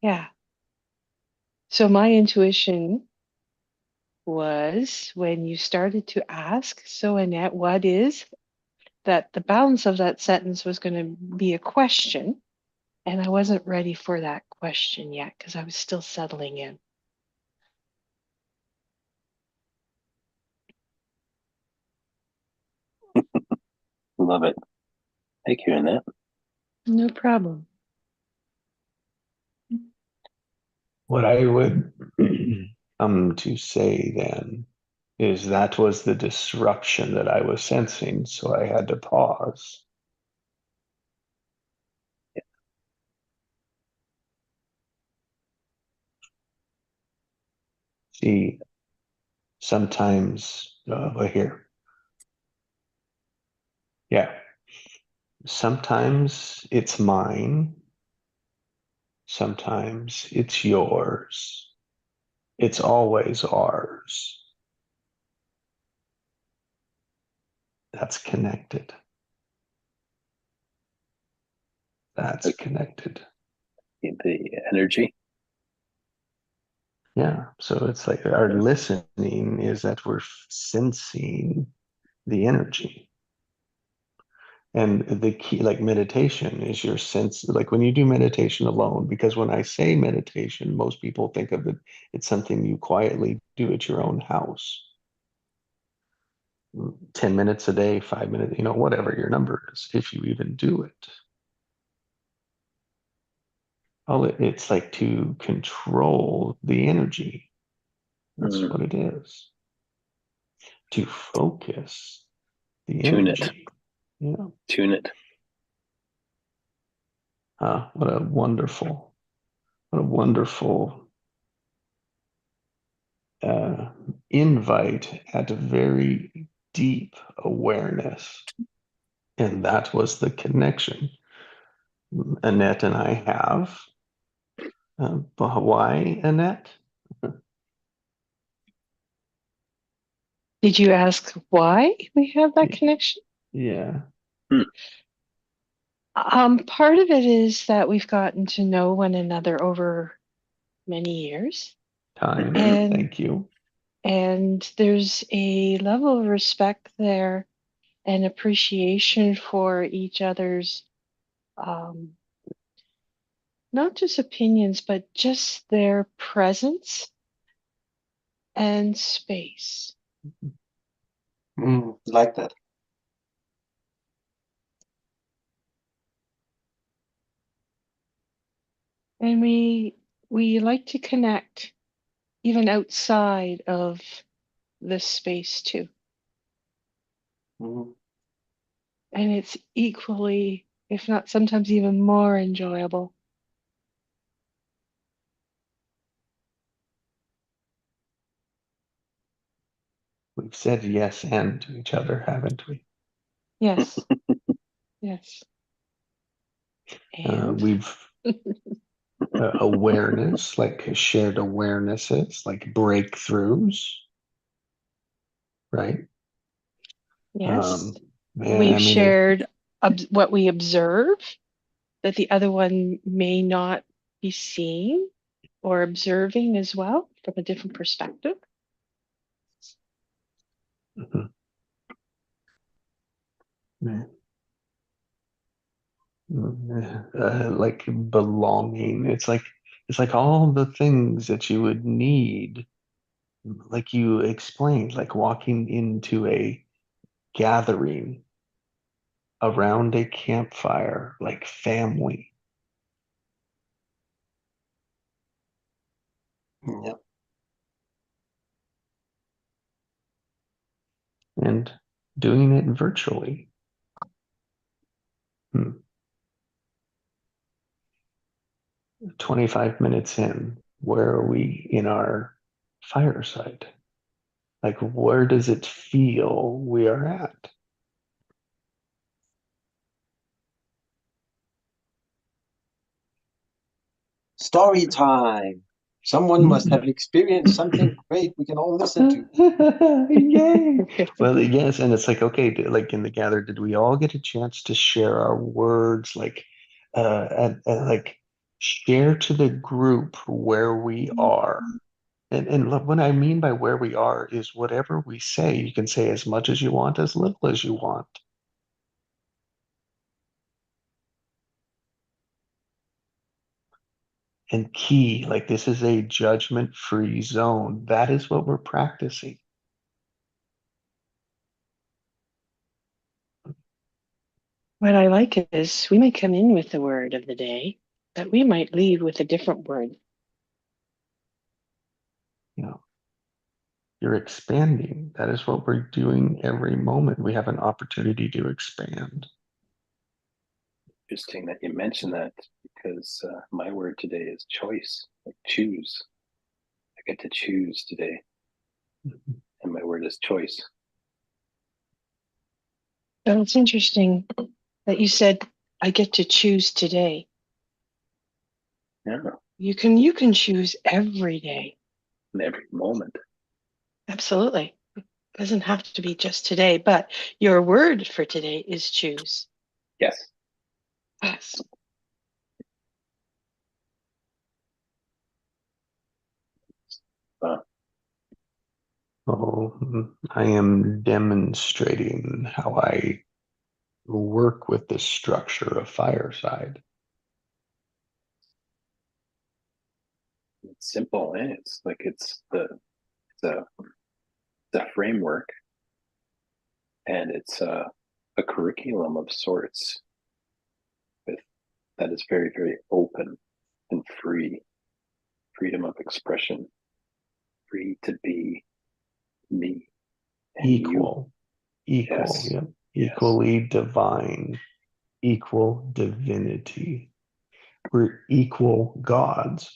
Yeah. So my intuition was when you started to ask, so Annette, what is that the balance of that sentence was going to be a question. And I wasn't ready for that question yet because I was still settling in. Love it. Thank you, Annette. No problem. What I would to say then is that was the disruption that I was sensing, so I had to pause. See, sometimes, here, yeah, sometimes it's mine, sometimes it's yours, it's always ours. That's connected. That's Okay. connected. The energy. Yeah. So it's like our listening is that we're sensing the energy. And the key, like meditation, is your sense, like when you do meditation alone, because when I say meditation, most people think of it, it's something you quietly do at your own house. 10 minutes a day, 5 minutes, whatever your number is, if you even do it. Oh, it's like to control the energy. That's what it is. To focus the Tune it. energy. Yeah. Tune it. What a wonderful invite at a very deep awareness. And that was the connection Annette and I have. Why, Annette? Did you ask why we have that connection? Yeah. Hmm. Part of it is that we've gotten to know one another over many years. Time. And Thank you. and there's a level of respect there and appreciation for each other's um, not just opinions, but just their presence and space. Like that. And we like to connect even outside of this space too. Mm-hmm. And it's equally, if not sometimes even more enjoyable. We've said yes and to each other, haven't we? Yes, yes. And We've awareness, like shared awarenesses, like breakthroughs, right? yes, Man, I we've mean, it, shared what we observe that the other one may not be seeing or observing as well from a different perspective. mhm. Man. Like belonging. It's like all the things that you would need, like you explained, like walking into a gathering around a campfire, like family, Yeah. and doing it virtually. 25 minutes in, where are we in our fireside? Like, where does it feel we are at? Story time. Someone must have experienced something great we can all listen to. Yay! Well, yes, and it's like, okay, like in the gather, did we all get a chance to share our words? Like, like share to the group where we are. And look, what I mean by where we are is whatever we say, you can say as much as you want, as little as you want. And key, like this is a judgment-free zone. That is what we're practicing. What I like is we might come in with the word of the day, but we might leave with a different word. You know, you're expanding. That is what we're doing every moment. We have an opportunity to expand. Interesting that you mentioned that because my word today is choice, like choose. I get to choose today, and my word is choice. So it's interesting that you said, I get to choose today. Yeah, You can choose every day. in every moment. Absolutely. It doesn't have to be just today, but your word for today is choose. Yes. Yes. Uh, Oh, I am demonstrating how I work with the structure of Fireside. it's simple, and it's like it's a framework, and it's a curriculum of sorts with that is very, very open and free, freedom of expression, free to be me and you. Equal, Yes, yeah, yes. equally divine, equal divinity. We're equal gods.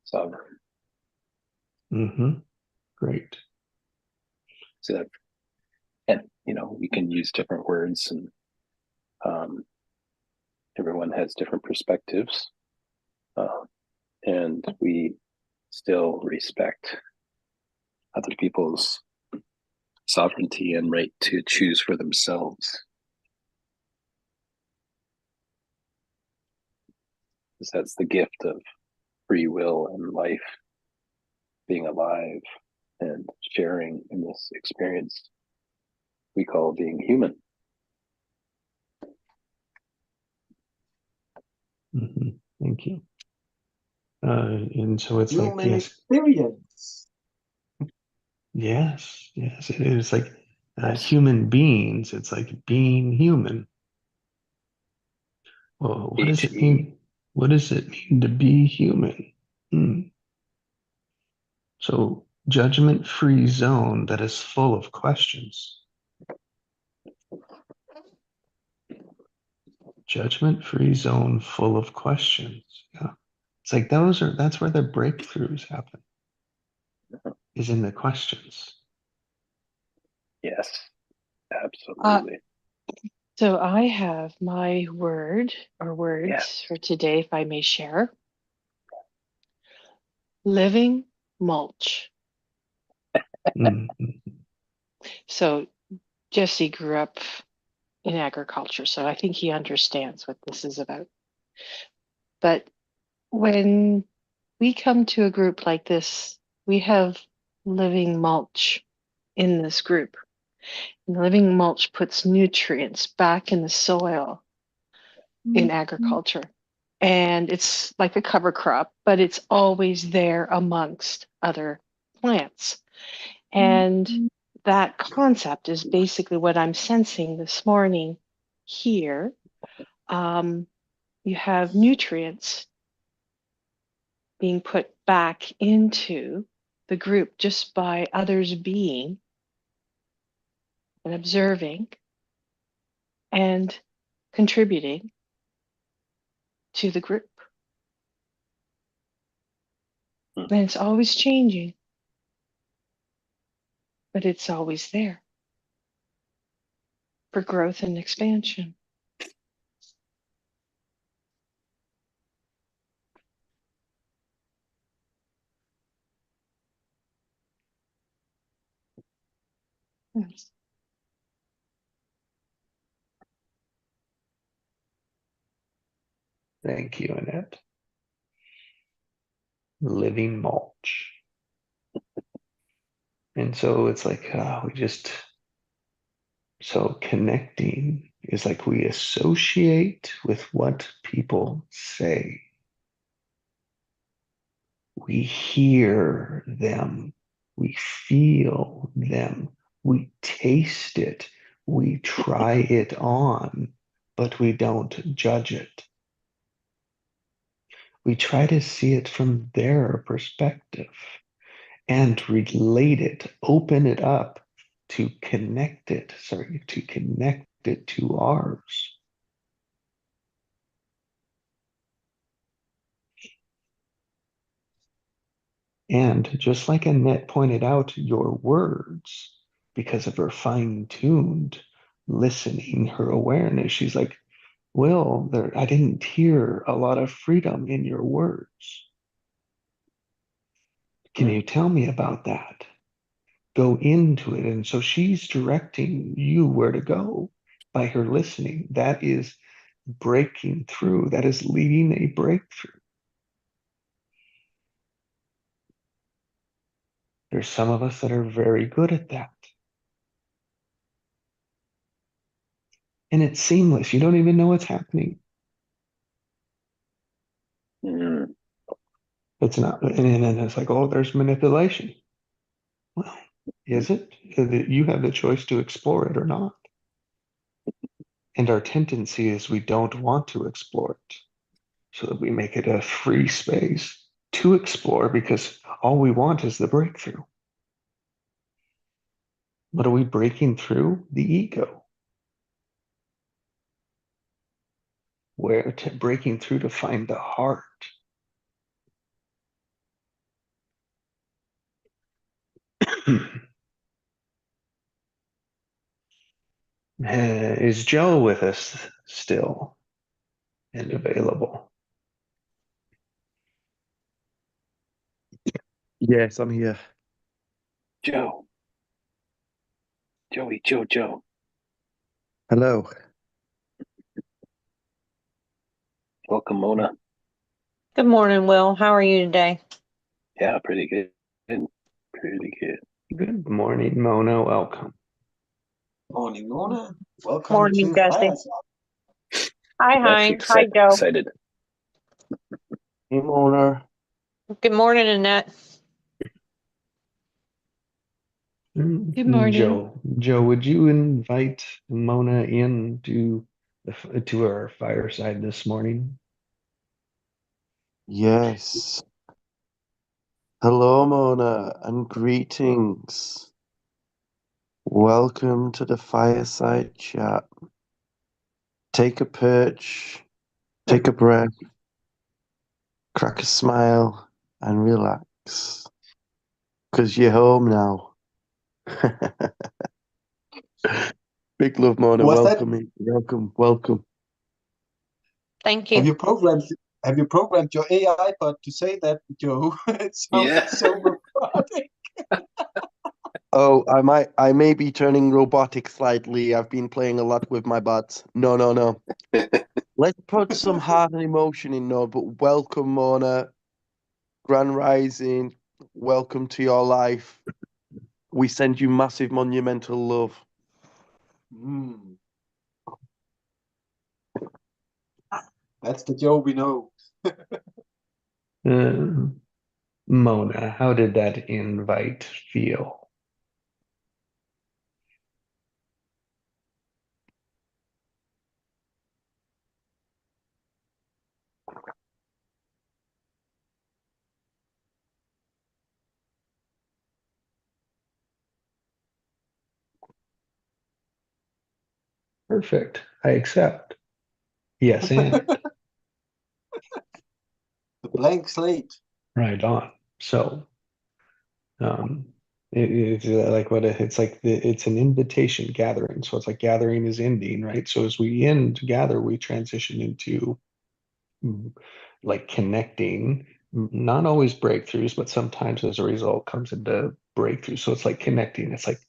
Sovereign. Great. So that, and we can use different words, and um, everyone has different perspectives, uh, and we still respect other people's sovereignty and right to choose for themselves. Because that's the gift of free will and life, being alive and sharing in this experience we call being human. Thank you. And so it's like, Human yes, experience. yes, it is like Yes. human beings. It's like being human. Well, what does it HE. mean? What does it mean to be human? So, judgment-free zone that is full of questions. Judgment-free zone full of questions. Yeah. It's like that's where the breakthroughs happen, is in the questions. Yes, Uh, absolutely. so I have my word or Yes. words for today, if I may share. Living mulch. Mm, So Jesse grew up in agriculture, so I think he understands what this is about. But when we come to a group like this, we have living mulch in this group. And living mulch puts nutrients back in the soil in agriculture. And it's like a cover crop, but it's always there amongst other plants. And that concept is basically what I'm sensing this morning here. You have nutrients being put back into the group just by others being and observing and contributing to the group. Hmm. And it's always changing, but it's always there for growth and expansion. Yes. Thank you, Annette. Living mulch. And so it's like so connecting is like we associate with what people say. We hear them. We feel them. We taste it. We try it on, but we don't judge it. We try to see it from their perspective and relate it, open it up to connect it, to ours. And just like Annette pointed out, your words, because of her fine-tuned listening, her awareness, she's like, well, I didn't hear a lot of freedom in your words. Can you tell me about that? Go into it. And so she's directing you where to go by her listening. That is breaking through. That is leading a breakthrough. There's some of us that are very good at that. And it's seamless. You don't even know what's happening. Mm. It's not, and then it's like, oh, there's manipulation. Well, is it? You have the choice to explore it or not. And our tendency is we don't want to explore it, so that we make it a free space to explore because all we want is the breakthrough. What are we breaking through? The ego. Breaking through to find the heart. Is Joe with us still and available? Yes, I'm here. Joe. Joe. Hello. Welcome, Mona. Good morning, Will. How are you today? Yeah, pretty good. Pretty good. Good morning, Mona. Welcome. Morning, Mona. Welcome Morning, to Jesse. Fireside. Hi, I'm actually Hi, Joe. excited. Hey, Mona. Good morning, Annette. Good morning. Joe, would you invite Mona in to our fireside this morning? Yes. Hello, Mona, and greetings. Welcome to the fireside chat. Take a perch, take a breath, crack a smile, and relax. Because you're home now. Big love, Mona. Was that- Welcome. Thank Have you. you programmed your AI bot to say that, Joe? It sounded Yeah. so robotic. Oh, I may be turning robotic slightly. I've been playing a lot with my butt. No. Let's put some heart and emotion in no, but welcome, Mona. Grand Rising. Welcome to your life. We send you massive monumental love. Mm. That's the Joe we know. Mona, how did that invite feel? Perfect. I accept. Yes, and The blank slate. right on. So, it's like it's like it's an invitation gathering. So it's like gathering is ending, right? So as we end gather, we transition into like connecting, not always breakthroughs, but sometimes as a result comes into breakthrough. So it's like connecting. It's like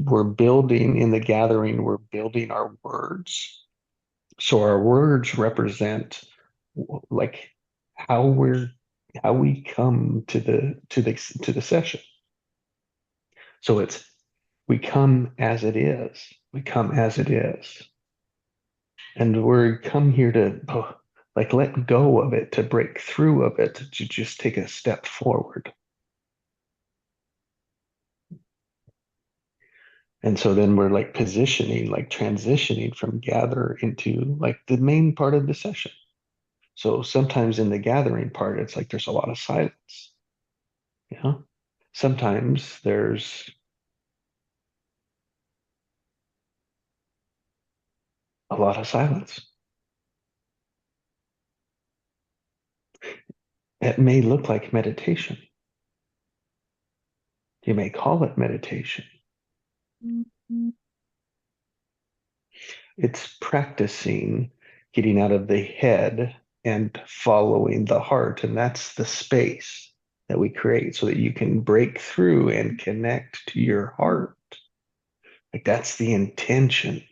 we're building in the gathering, we're building our words. So our words represent like how we come to the session. So it's we come as it is. We come as it is. And we're come here to like let go of it, to break through of it, to just take a step forward. And so then we're like positioning, like transitioning from gather into like the main part of the session. So sometimes in the gathering part, it's like there's a lot of silence. You know, sometimes there's a lot of silence. It may look like meditation. You may call it meditation. It's practicing getting out of the head and following the heart. And that's the space that we create so that you can break through and connect to your heart. Like that's the intention.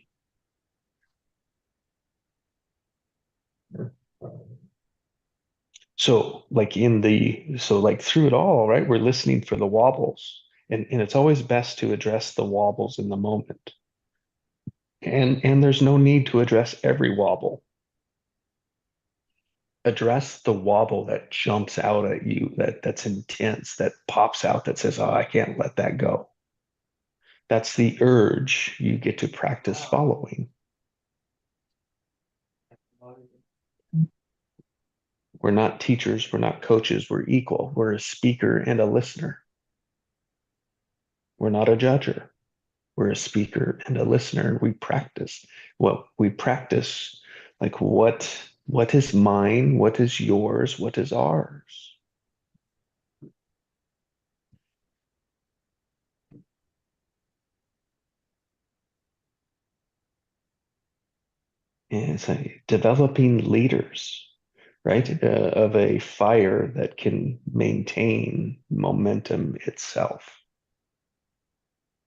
So like through it all, right? We're listening for the wobbles. And it's always best to address the wobbles in the moment. And there's no need to address every wobble. Address the wobble that jumps out at you, that's intense, that pops out, that says, oh, I can't let that go. That's the urge you get to practice following. We're not teachers, we're not coaches, we're equal. We're a speaker and a listener. We're not a judger. We're a speaker and a listener. We practice. Well, we practice like what is mine, what is yours, what is ours. And it's like developing leaders, right? Of a fire that can maintain momentum itself.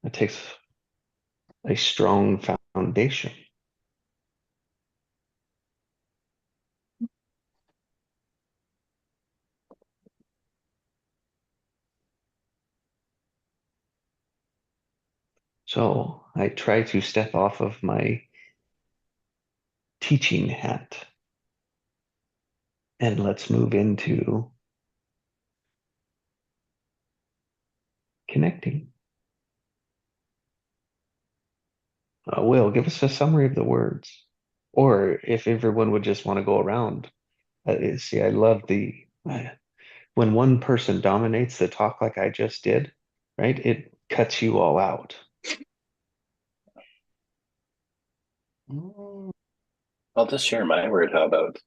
It takes a strong foundation. So I try to step off of my teaching hat and let's move into connecting. Will, give us a summary of the words. Or if everyone would just want to go around. See, I love when one person dominates the talk like I just did, right? It cuts you all out. I'll just share my word. How about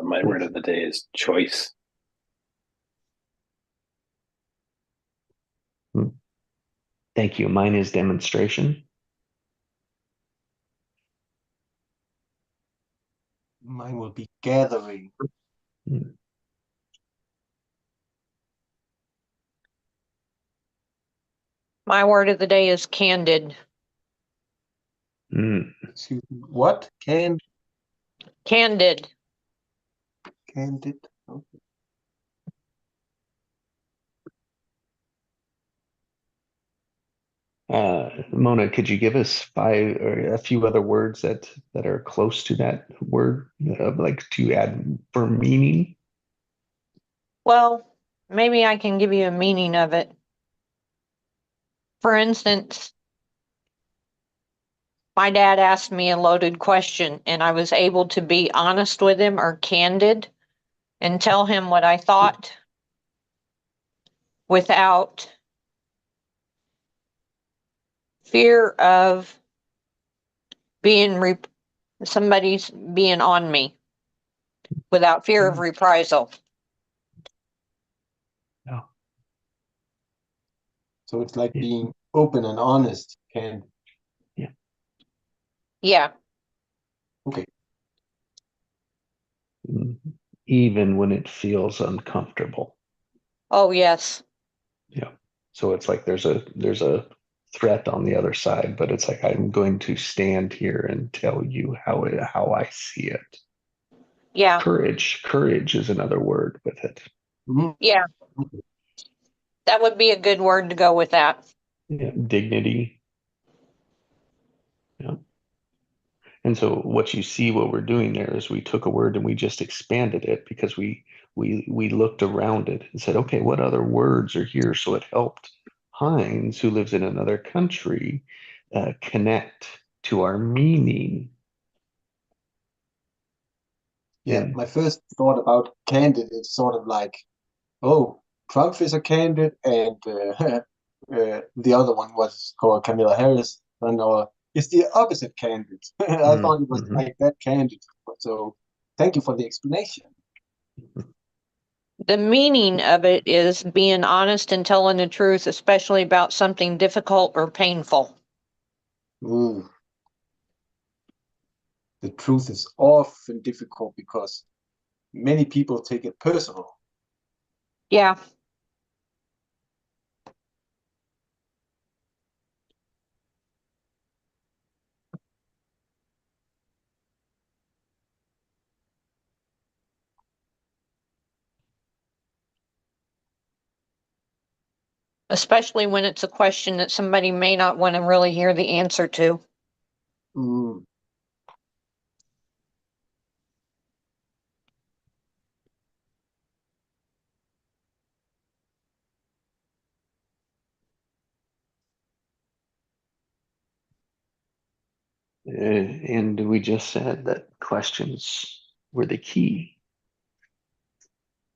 my word of the day is choice. Thank you. Mine is demonstration. Mine will be gathering. My word of the day is candid. Excuse me. What? Candid. Candid. Okay. Mona, could you give us 5 or a few other words that are close to that word, like to add for meaning? Well, maybe I can give you a meaning of it. For instance, my dad asked me a loaded question and I was able to be honest with him or candid and tell him what I thought without fear of somebody's being on me, without fear of reprisal. No. So it's like being open and honest. Yeah. Okay. Even when it feels uncomfortable. Oh, yes. Yeah. So it's like there's a threat on the other side, but it's like I'm going to stand here and tell you how I see it. Yeah, Courage is another word with it. Mhm. yeah, that would be a good word to go with that. Yeah, dignity. Yeah. And so what you see, what we're doing there is we took a word and we just expanded it because we looked around it and said, okay, what other words are here? So it helped Heinz, who lives in another country, connect to our meaning. Yeah, And my first thought about candid is sort of like, oh, Trump is a candid, and the other one was called Camilla Harris, and it's the opposite candid. I thought it was Mhm. like that candid. So thank you for the explanation. The meaning of it is being honest and telling the truth, especially about something difficult or painful. Ooh, the truth is often difficult because many people take it personal. Yeah, especially when it's a question that somebody may not want to really hear the answer to. Mm. And we just said that questions were the key.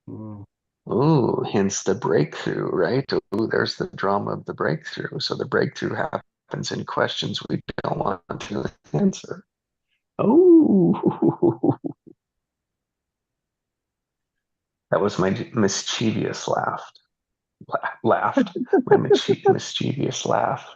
Mm. Oh, hence the breakthrough, right? Oh, there's the drama of the breakthrough. So the breakthrough happens in questions we don't want to answer. Oh, that was my mischievous laugh. Laughed. My mischievous laugh.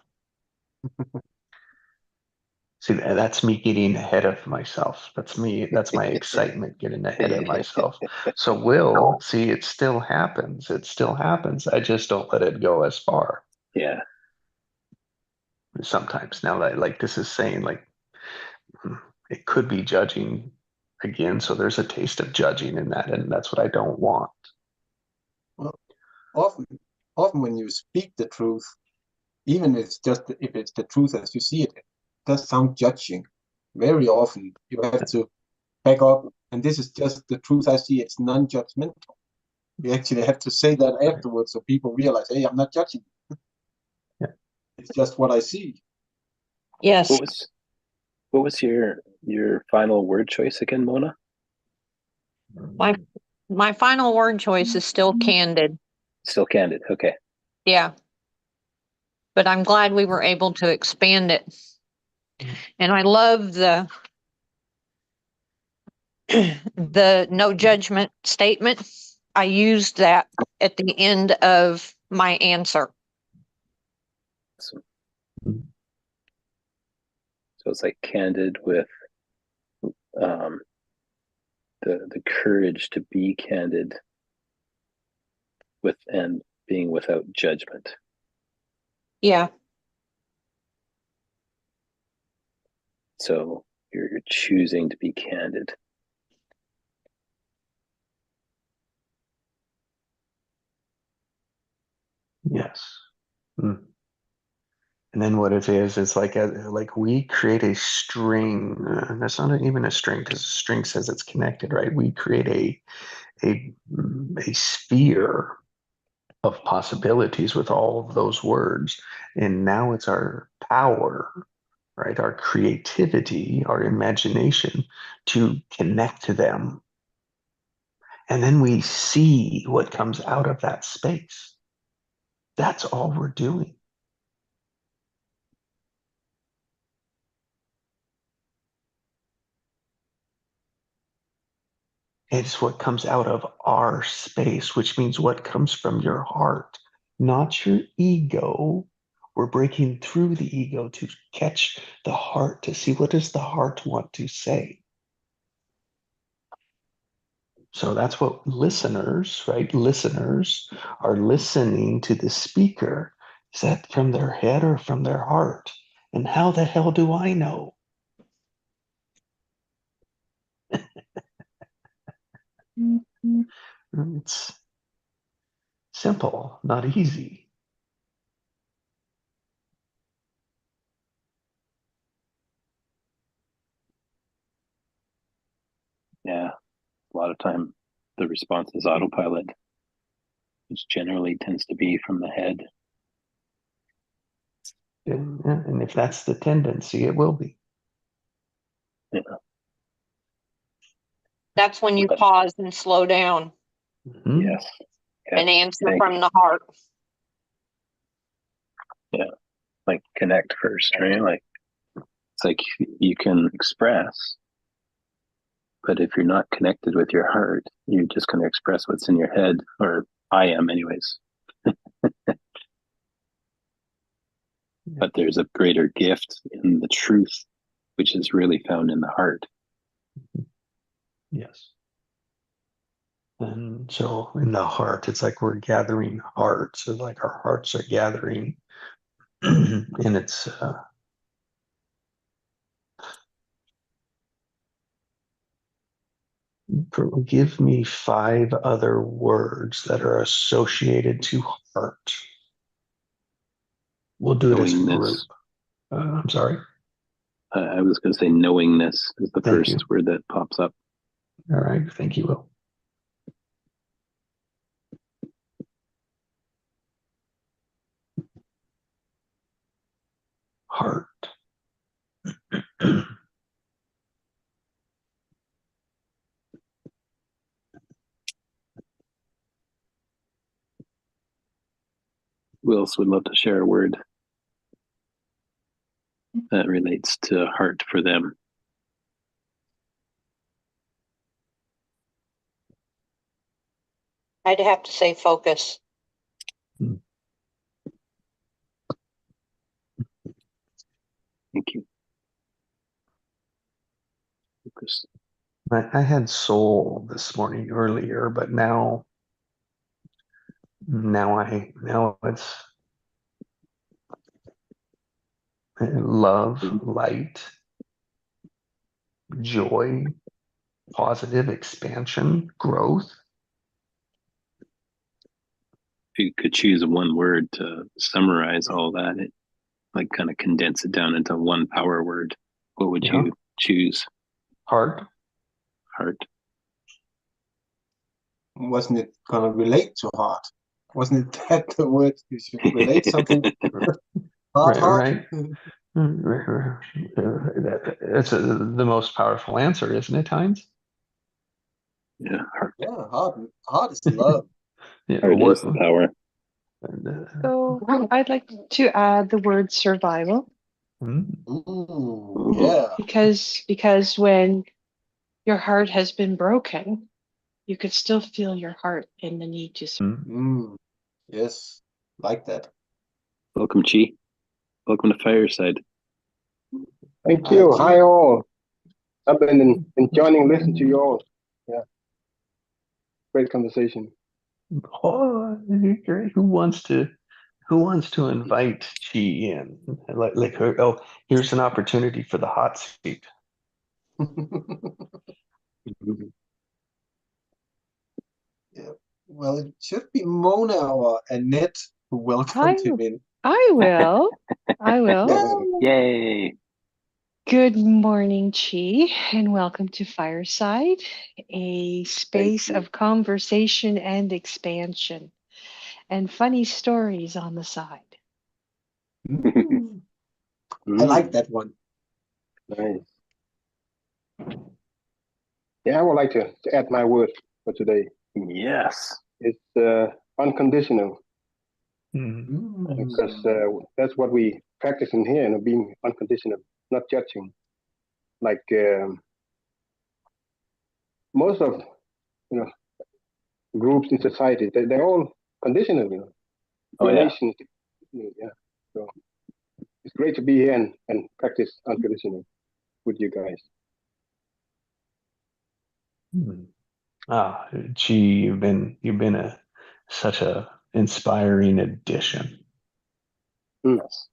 See, that's me getting ahead of myself. That's me. That's my excitement getting ahead of myself. So, Will, see, it still happens. It still happens. I just don't let it go as far Yeah. sometimes. Now, like this is saying, like, it could be judging again. So there's a taste of judging in that, and that's what I don't want. Well, often when you speak the truth, even if it's the truth as you see it, it does sound judging. Very often you have to back up, and this is just the truth I see. It's non-judgmental. You actually have to say that afterwards so people realize, hey, I'm not judging. Yeah. It's just what I see. Yes, What was your final word choice again, Mona? my my final word choice is still candid. Still candid. Okay. Yeah, but I'm glad we were able to expand it. And I love the no judgment statement. I used that at the end of my answer. So it's like candid with um, the courage to be candid with and being without judgment. Yeah, So you're choosing to be candid. Yes. Mm. And then what it is, it's like we create a string. That's not even a string because a string says it's connected, right? We create a sphere of possibilities with all of those words, and now it's our power, right? Our creativity, our imagination to connect to them, and then we see what comes out of that space. That's all we're doing. It's what comes out of our space, which means what comes from your heart, not your ego. We're breaking through the ego to catch the heart, to see what does the heart want to say. So that's what listeners, right? Listeners are listening to the speaker. Is that from their head or from their heart? And how the hell do I know? It's simple, not easy. Yeah, a lot of time the response is autopilot, which generally tends to be from the head. And if that's the tendency, it will be. Yeah. That's when you But- pause and slow down Mhm. Yes. and answer Thank from the heart. like connect first, right? Like it's like you can express, but if you're not connected with your heart, you're just going to express what's in your head, or I am anyways. But there's a greater gift in the truth, which is really found in the heart. Yes. And so in the heart, it's like we're gathering hearts. So like our hearts are gathering. And it's give me 5 other words that are associated to heart. We'll do it as a Knowingness. group. I'm sorry. I was going to say knowingness is the Thank first you. word that pops up. All right. Thank you, Will. Heart. Who else would love to share a word that relates to heart for them? I'd have to say focus. Thank you. Focus. I had soul this morning earlier, but now it's love, light, joy, positive expansion, growth. If you could choose one word to summarize all that, it like kind of condense it down into one power word, what would Yeah. you choose? Heart. Heart. Wasn't it gonna relate to heart? Wasn't it that the word you should relate something? Heart, heart. Right. That's the most powerful answer, isn't it, Heinz? Yeah, heart. Yeah, heart is love. Yeah, Heart is the power. So I'd like to add the word survival Yeah. because when your heart has been broken, you could still feel your heart in the need to survive. Yes, like that. Welcome, Chi. Welcome to Fireside. Thank you. Chi. Hi all. I've been enjoying listening to you all. Yeah. Great conversation. Oh, great. Who wants to invite Chi in? Oh, here's an opportunity for the hot seat. Yeah. Well, it should be Mona or Annette who welcomed him in. I will. I will. Yeah. Yay! Good morning, Chi, and welcome to Fireside, a space you. of conversation and expansion, and funny stories on the side. I like that one. Nice. Yeah, I would like to add my word for today. Yes. It's unconditional, Mm. because that's what we practice in here, being unconditional, not judging. Like most of groups in society, they're all conditional, Oh, yeah. relations. Yeah. So it's great to be here and practice unconditional with you guys. Ah, Chi, you've been such a inspiring addition. Yes.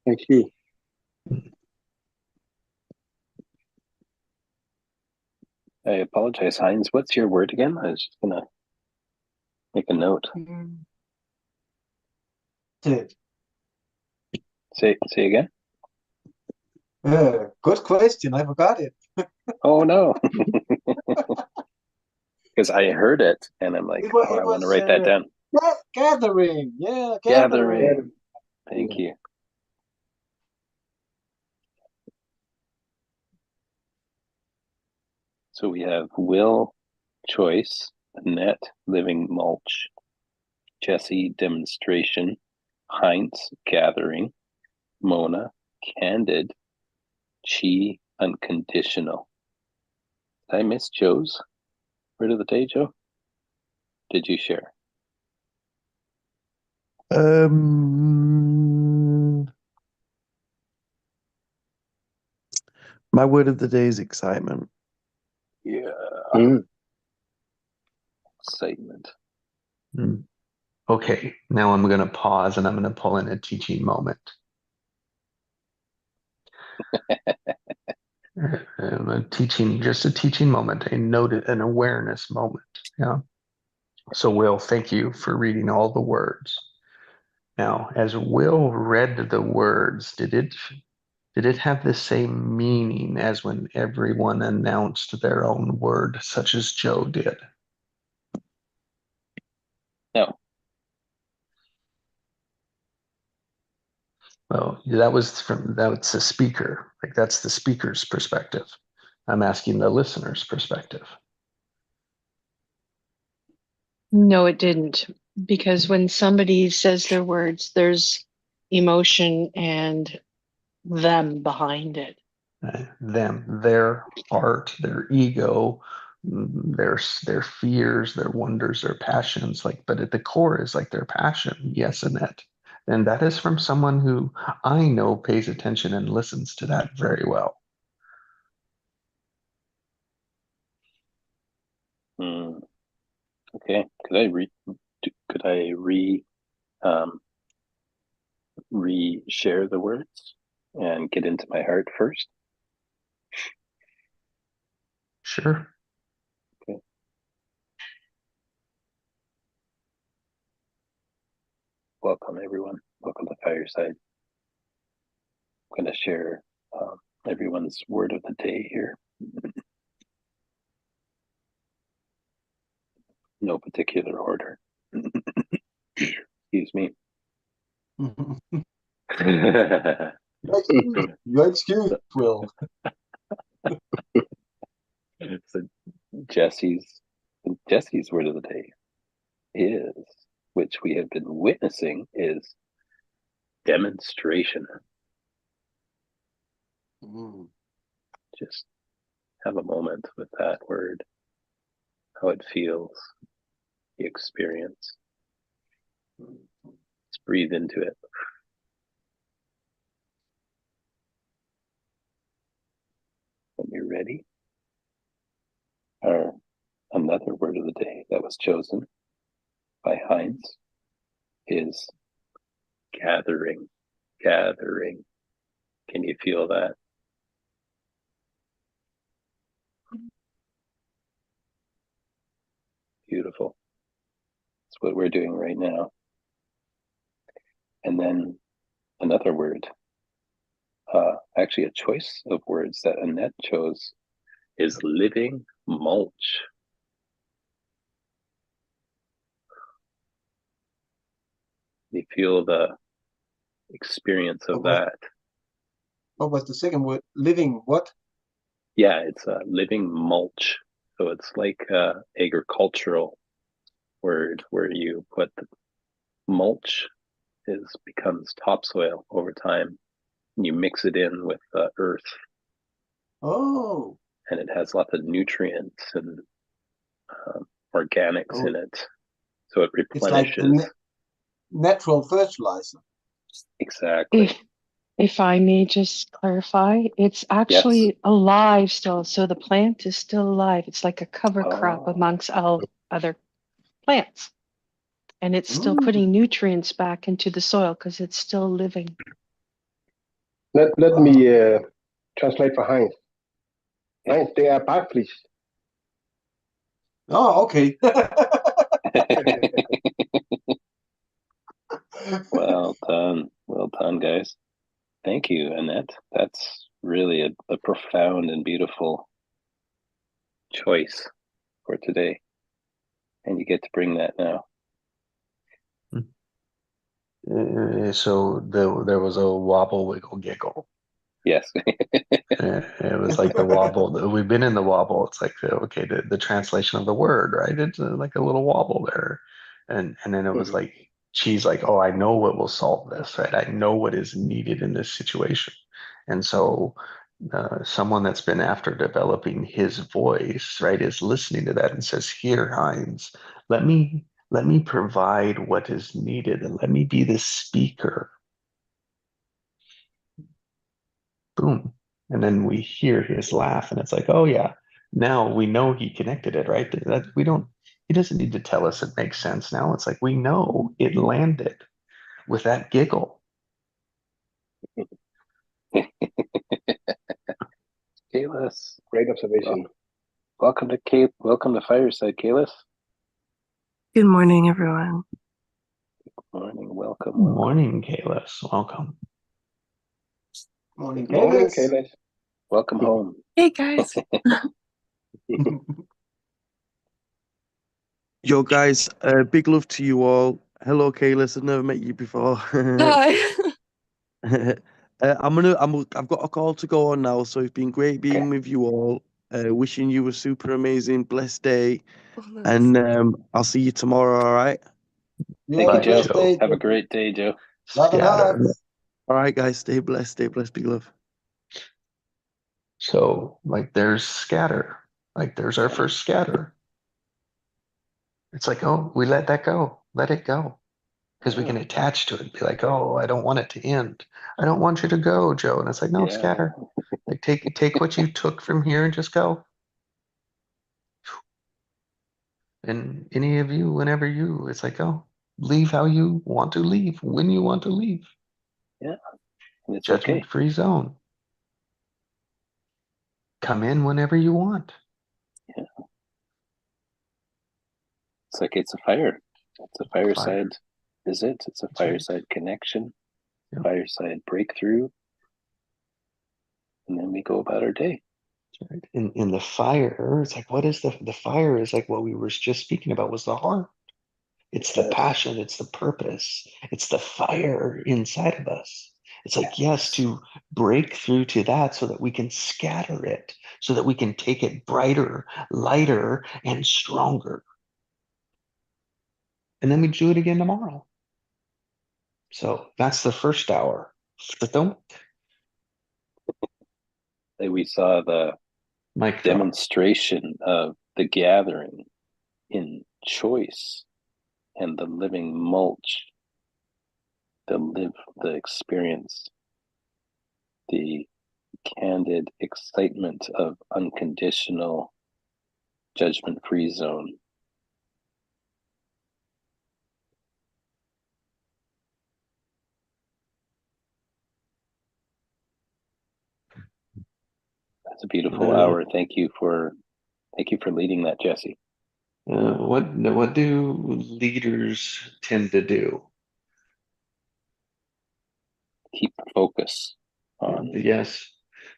Thank you. I apologize, Heinz. What's your word again? I was just gonna make a note. Ted. Say again. Good question. I forgot it. Oh no. Because I heard it and I'm like, It was, oh, it I want to was write that down. gathering. Yeah, Gathering. Thank you. So we have Will, choice, Annette, living mulch, Jesse, demonstration, Heinz, gathering, Mona, candid, Chi, unconditional. Did I miss Joe's word of the day, Joe? Did you share? My word of the day is excitement. Yeah. Excitement. Okay, now I'm going to pause and I'm going to pull in a teaching moment. Just a teaching moment, an awareness moment. Yeah. So Will, thank you for reading all the words. Now, as Will read the words, did it have the same meaning as when everyone announced their own word, such as Joe did? No. Well, that's the speaker. Like that's the speaker's perspective. I'm asking the listener's perspective. No, it didn't. Because when somebody says their words, there's emotion and them behind it. Their heart, their ego, their fears, their wonders, their passions. But at the core is like their passion. Yes, Annette. And that is from someone who I know pays attention and listens to that very well. Okay. Could I re-share the words and get into my heart first? Sure. Okay. Welcome, everyone. Welcome to Fireside. I'm going to share everyone's word of the day here. No particular order. Excuse me. Your excuse, Will. So Jesse's word of the day is, which we have been witnessing, is demonstration. Just have a moment with that word, how it feels, the experience. Let's breathe into it. When you're ready, another word of the day that was chosen by Heinz is gathering. Gathering. Can you feel that? Beautiful. That's what we're doing right now. And then another word, actually a choice of words that Annette chose, is living mulch. You feel the experience of that. What was the second word? Living what? Yeah, it's a living mulch. So it's like a agricultural word where you put the mulch becomes topsoil over time. You mix it in with the earth. Oh. And it has lots of nutrients and organics in it. So it replenishes. It's like natural fertilizer. Exactly. If I may just clarify, it's actually alive still. So the plant is still alive. It's like a cover crop amongst all other plants. And it's still putting nutrients back into the soil because it's still living. Let me translate for Heinz. Heinz, det barkvis. Oh, okay. Well done, guys. Thank you, Annette. That's really a profound and beautiful choice for today. And you get to bring that now. So there was a wobble, wiggle, giggle. Yes. It was like the wobble. We've been in the wobble. It's like okay, the translation of the word, right? It's like a little wobble there, and then it was Mhm. like she's like, oh, I know what will solve this, right? I know what is needed in this situation, and so someone that's been after developing his voice, right, is listening to that and says, here, Heinz, let me provide what is needed and let me be the speaker. Boom. And then we hear his laugh, and it's like, oh yeah, now we know he connected it, right? That he doesn't need to tell us it makes sense now. It's like we know it landed with that giggle. Kalis. Great observation. Welcome to Fireside, Kalis. Good morning, everyone. Morning, welcome. Good morning, Kalis. Welcome. Morning, Morning, Kaylis. Kayles. Welcome home. Hey, guys. Yo, guys, big love to you all. Hello, Kalis. I've never met you before. Hi. I've got a call to go on now, so it's been great being with you all. Wishing you a super amazing, blessed day, Oh, nice. and I'll see you tomorrow. All right. You Thank have you, a Joe. blessed day. Have a great day, Joe. Love and Scatter. hugs. All right, guys. Stay blessed. Big love. So like there's scatter. Like there's our first scatter. It's like, oh, we let that go. Let it go. Because we can attach to it and be like, oh, I don't want it to end. I don't want you to go, Joe. And it's like, no, Yeah. scatter. Like take what you took from here and just go. And any of you, whenever you, it's like, oh, leave how you want to leave, when you want to leave. Yeah. And it's okay. Judgment-free zone. Come in whenever you want. Yeah. It's like it's a fire. It's a fireside visit. It's a That's right. fireside connection. Yep. Fireside breakthrough. And then we go about our day. That's right. In the fire, it's like, what is the fire is like what we were just speaking about was the heart. It's the passion, it's the purpose, it's the fire inside of us. It's like, yes, to break through to that so that we can scatter it, so that we can take it brighter, lighter, and stronger. And then we do it again tomorrow. So that's the first hour. Don't We saw the mic drop. demonstration of the gathering in choice and the living mulch, the experience, the candid excitement of unconditional judgment-free zone. That's a beautiful hour. Thank you for leading that, Jesse. What do leaders tend to do? Keep focus on Yes,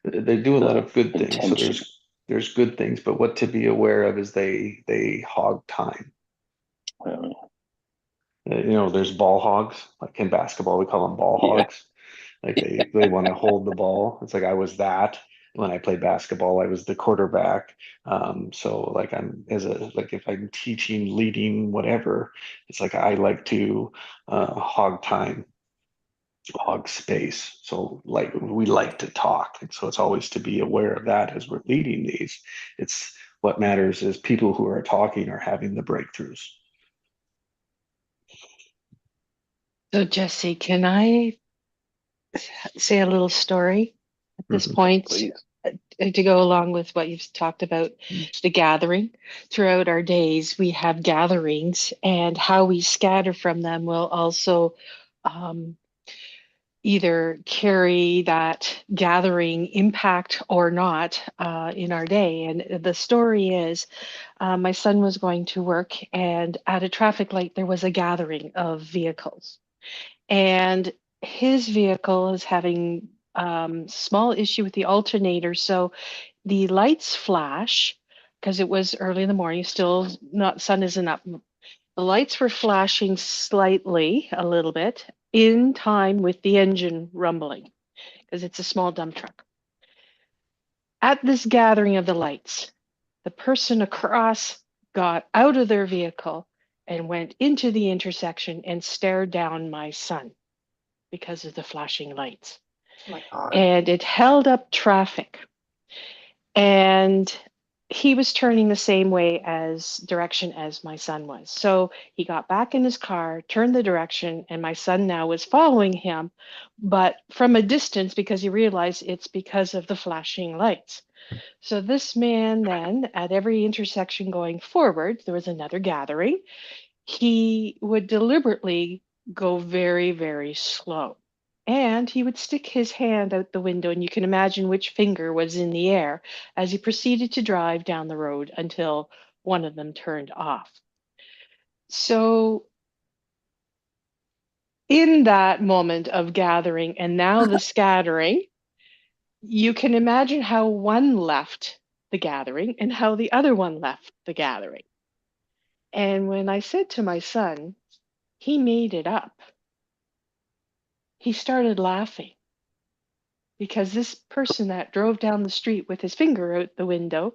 they do a lot of good things. So intention. there's good things, but what to be aware of is they hog time. There's ball hogs. Like in basketball, we call them ball hogs. Like they want to hold the ball. It's like I was that when I played basketball. I was the quarterback. So like if I'm teaching, leading, whatever, it's like I like to hog time, hog space. So like we like to talk, and so it's always to be aware of that as we're leading these. It's what matters is people who are talking are having the breakthroughs. So, Jesse, can I say a little story at this point? Please. To go along with what you've talked about, the gathering. Throughout our days, we have gatherings, and how we scatter from them will also either carry that gathering impact or not in our day. And the story is my son was going to work, and at a traffic light, there was a gathering of vehicles. And his vehicle is having small issue with the alternator. So the lights flash because it was early in the morning, still not, sun isn't up. The lights were flashing slightly, a little bit, in time with the engine rumbling because it's a small dump truck. At this gathering of the lights, the person across got out of their vehicle and went into the intersection and stared down my son because of the flashing lights. Oh my God. And it held up traffic. And he was turning the same way as direction as my son was. So he got back in his car, turned the direction, and my son now was following him, but from a distance because he realized it's because of the flashing lights. So this man then, at every intersection going forward, there was another gathering, he would deliberately go very, very slow. And he would stick his hand out the window, and you can imagine which finger was in the air as he proceeded to drive down the road until one of them turned off. So, in that moment of gathering and now the scattering, you can imagine how one left the gathering and how the other one left the gathering. And when I said to my son, he made it up, he started laughing because this person that drove down the street with his finger out the window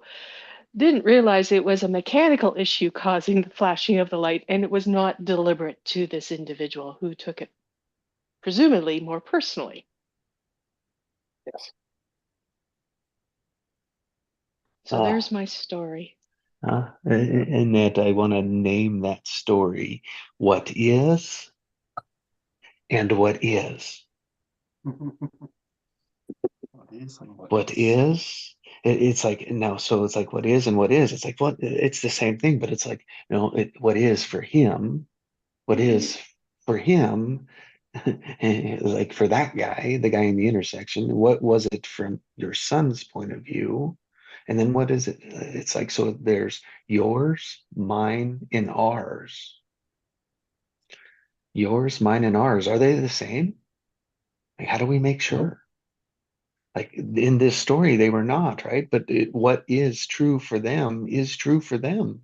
didn't realize it was a mechanical issue causing the flashing of the light, and it was not deliberate to this individual who took it presumably more personally. Yes. So there's my story. Annette, I want to name that story What Is and What Is. What is, it's like now, so it's like what is and what is. It's like what, it's the same thing, but it's like, you know, what is for him, what is for him, like for that guy, the guy in the intersection, what was it from your son's point of view? And then what is it? It's like, so there's yours, mine, and ours. Yours, mine, and ours. Are they the same? Like, how do we make sure? Like in this story, they were not, right? But what is true for them is true for them.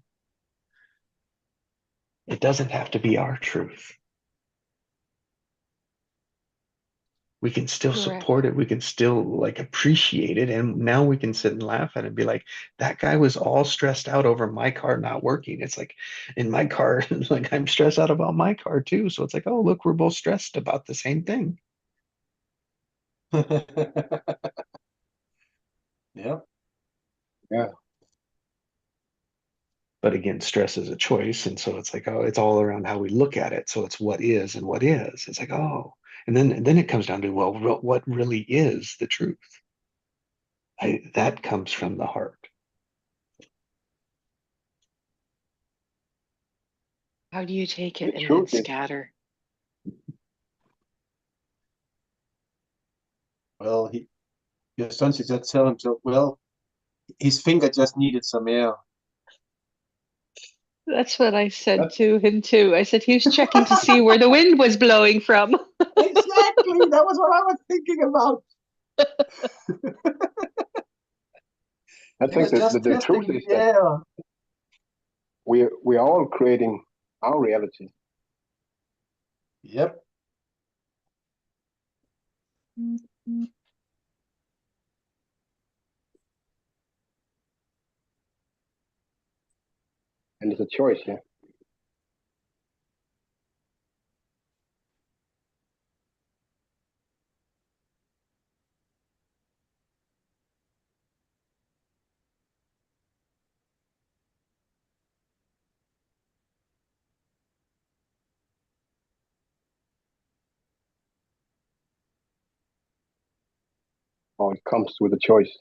It doesn't have to be our truth. We can still Correct. support it. We can still like appreciate it. And now we can sit and laugh at it and be like, that guy was all stressed out over my car not working. It's like in my car, like I'm stressed out about my car too. So it's like, oh, look, we're both stressed about the same thing. Yeah. Yeah. But again, stress is a choice. And so it's like, oh, it's all around how we look at it. So it's what is and what is. It's like, oh, and then it comes down to, well, what really is the truth? That comes from the heart. How do you take it The and then truth is, scatter? Well, your son should just tell him so. Well, his finger just needed some air. That's what I said That's to him too. I said he was checking to see where the wind was blowing from. Exactly. That was what I was thinking about. I He think was that just the testing truth is the that air. we're all creating our reality. Yep. And it's a choice, yeah. Or it comes with a choice.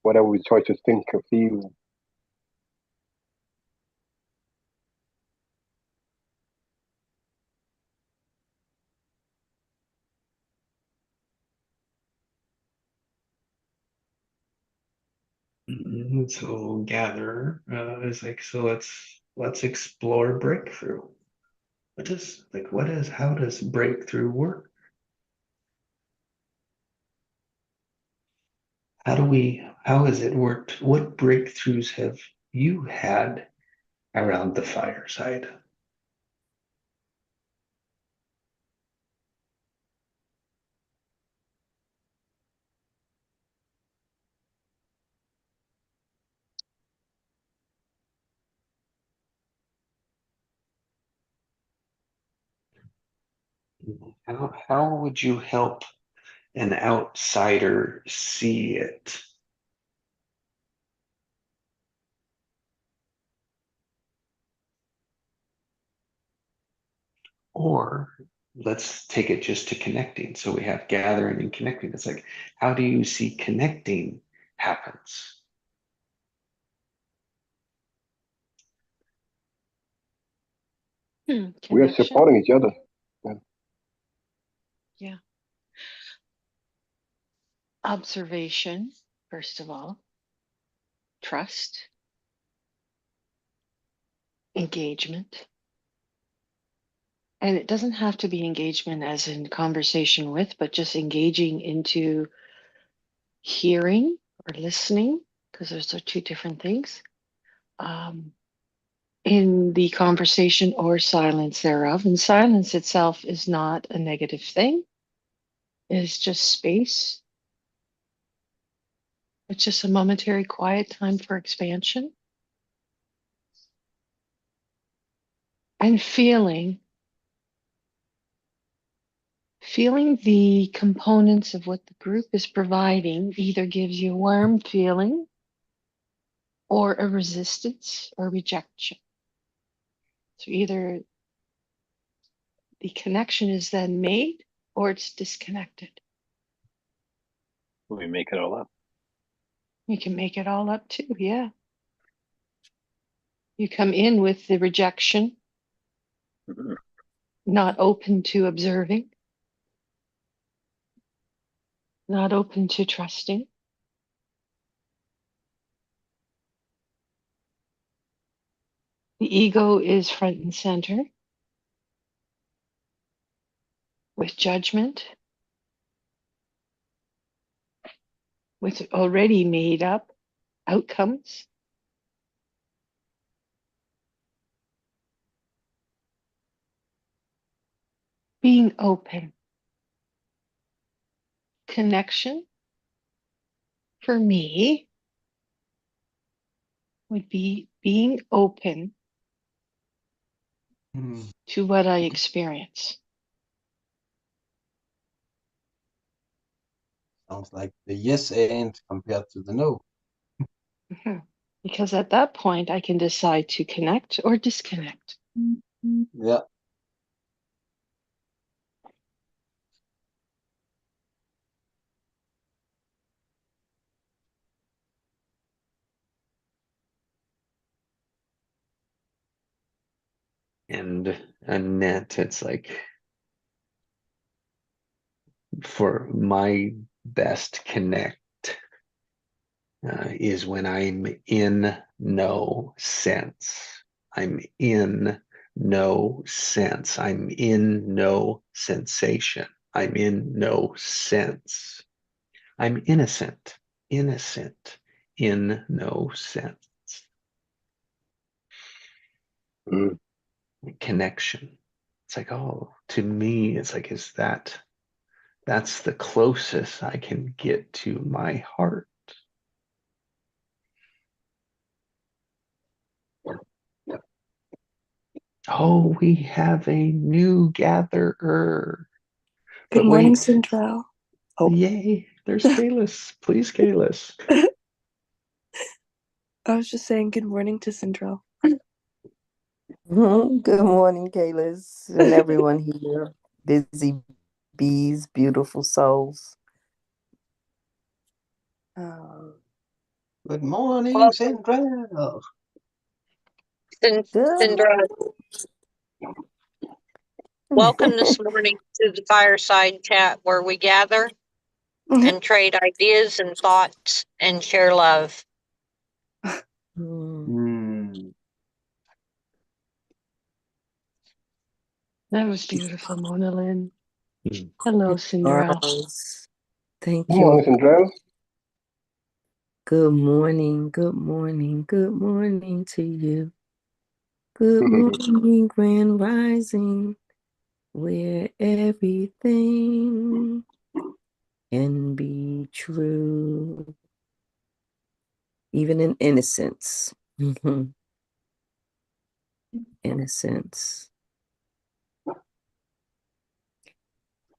Whatever we try to think or feel. So gather is like, so let's explore breakthrough. How does breakthrough work? How has it worked? What breakthroughs have you had around the fireside? How would you help an outsider see it? Or let's take it just to connecting. So we have gathering and connecting. It's like, how do you see connecting happens? We are Connection. supporting each other. Yeah. Observation, first of all. Trust. Engagement. And it doesn't have to be engagement as in conversation with, but just engaging into hearing or listening, because those are two different things. In the conversation or silence thereof. And silence itself is not a negative thing. It's just space. It's just a momentary quiet time for expansion. And feeling the components of what the group is providing either gives you a warm feeling or a resistance or rejection. So either the connection is then made or it's disconnected. We make it all up. You can make it all up too, yeah. You come in with the rejection, Mhm. not open to observing, not open to trusting. The ego is front and center with judgment, with already made up outcomes. Being open. Connection for me would be being open to what I experience. Sounds like the yes and compared to the no. Mhm. Because at that point, I can decide to connect or disconnect. Yeah. And Annette, it's like, for my best connect is when I'm in no sense. I'm in no sense. I'm in no sensation. I'm in no sense. I'm innocent, innocent, in no sense. Mm. Connection. It's like, oh, to me, it's like, that's the closest I can get to my heart. Oh, we have a new gatherer. Good But morning, wait, Central. Oh, yay, there's Kalis. Please, Kalis. I was just saying good morning to Central. Good morning, Kaylis, and everyone here. Busy bees, beautiful souls. Good morning, Welcome, Central. Good. Cindra. Welcome this morning to the fireside chat where we gather and trade ideas and thoughts and share love. Mm. That was beautiful, Mona Lynn. Mm. Hello, It Cinderella. was. Thank Good you. morning, Central. Good morning, good morning, good morning to you. Good morning, Grand Rising, where everything can be true, even in innocence. Innocence.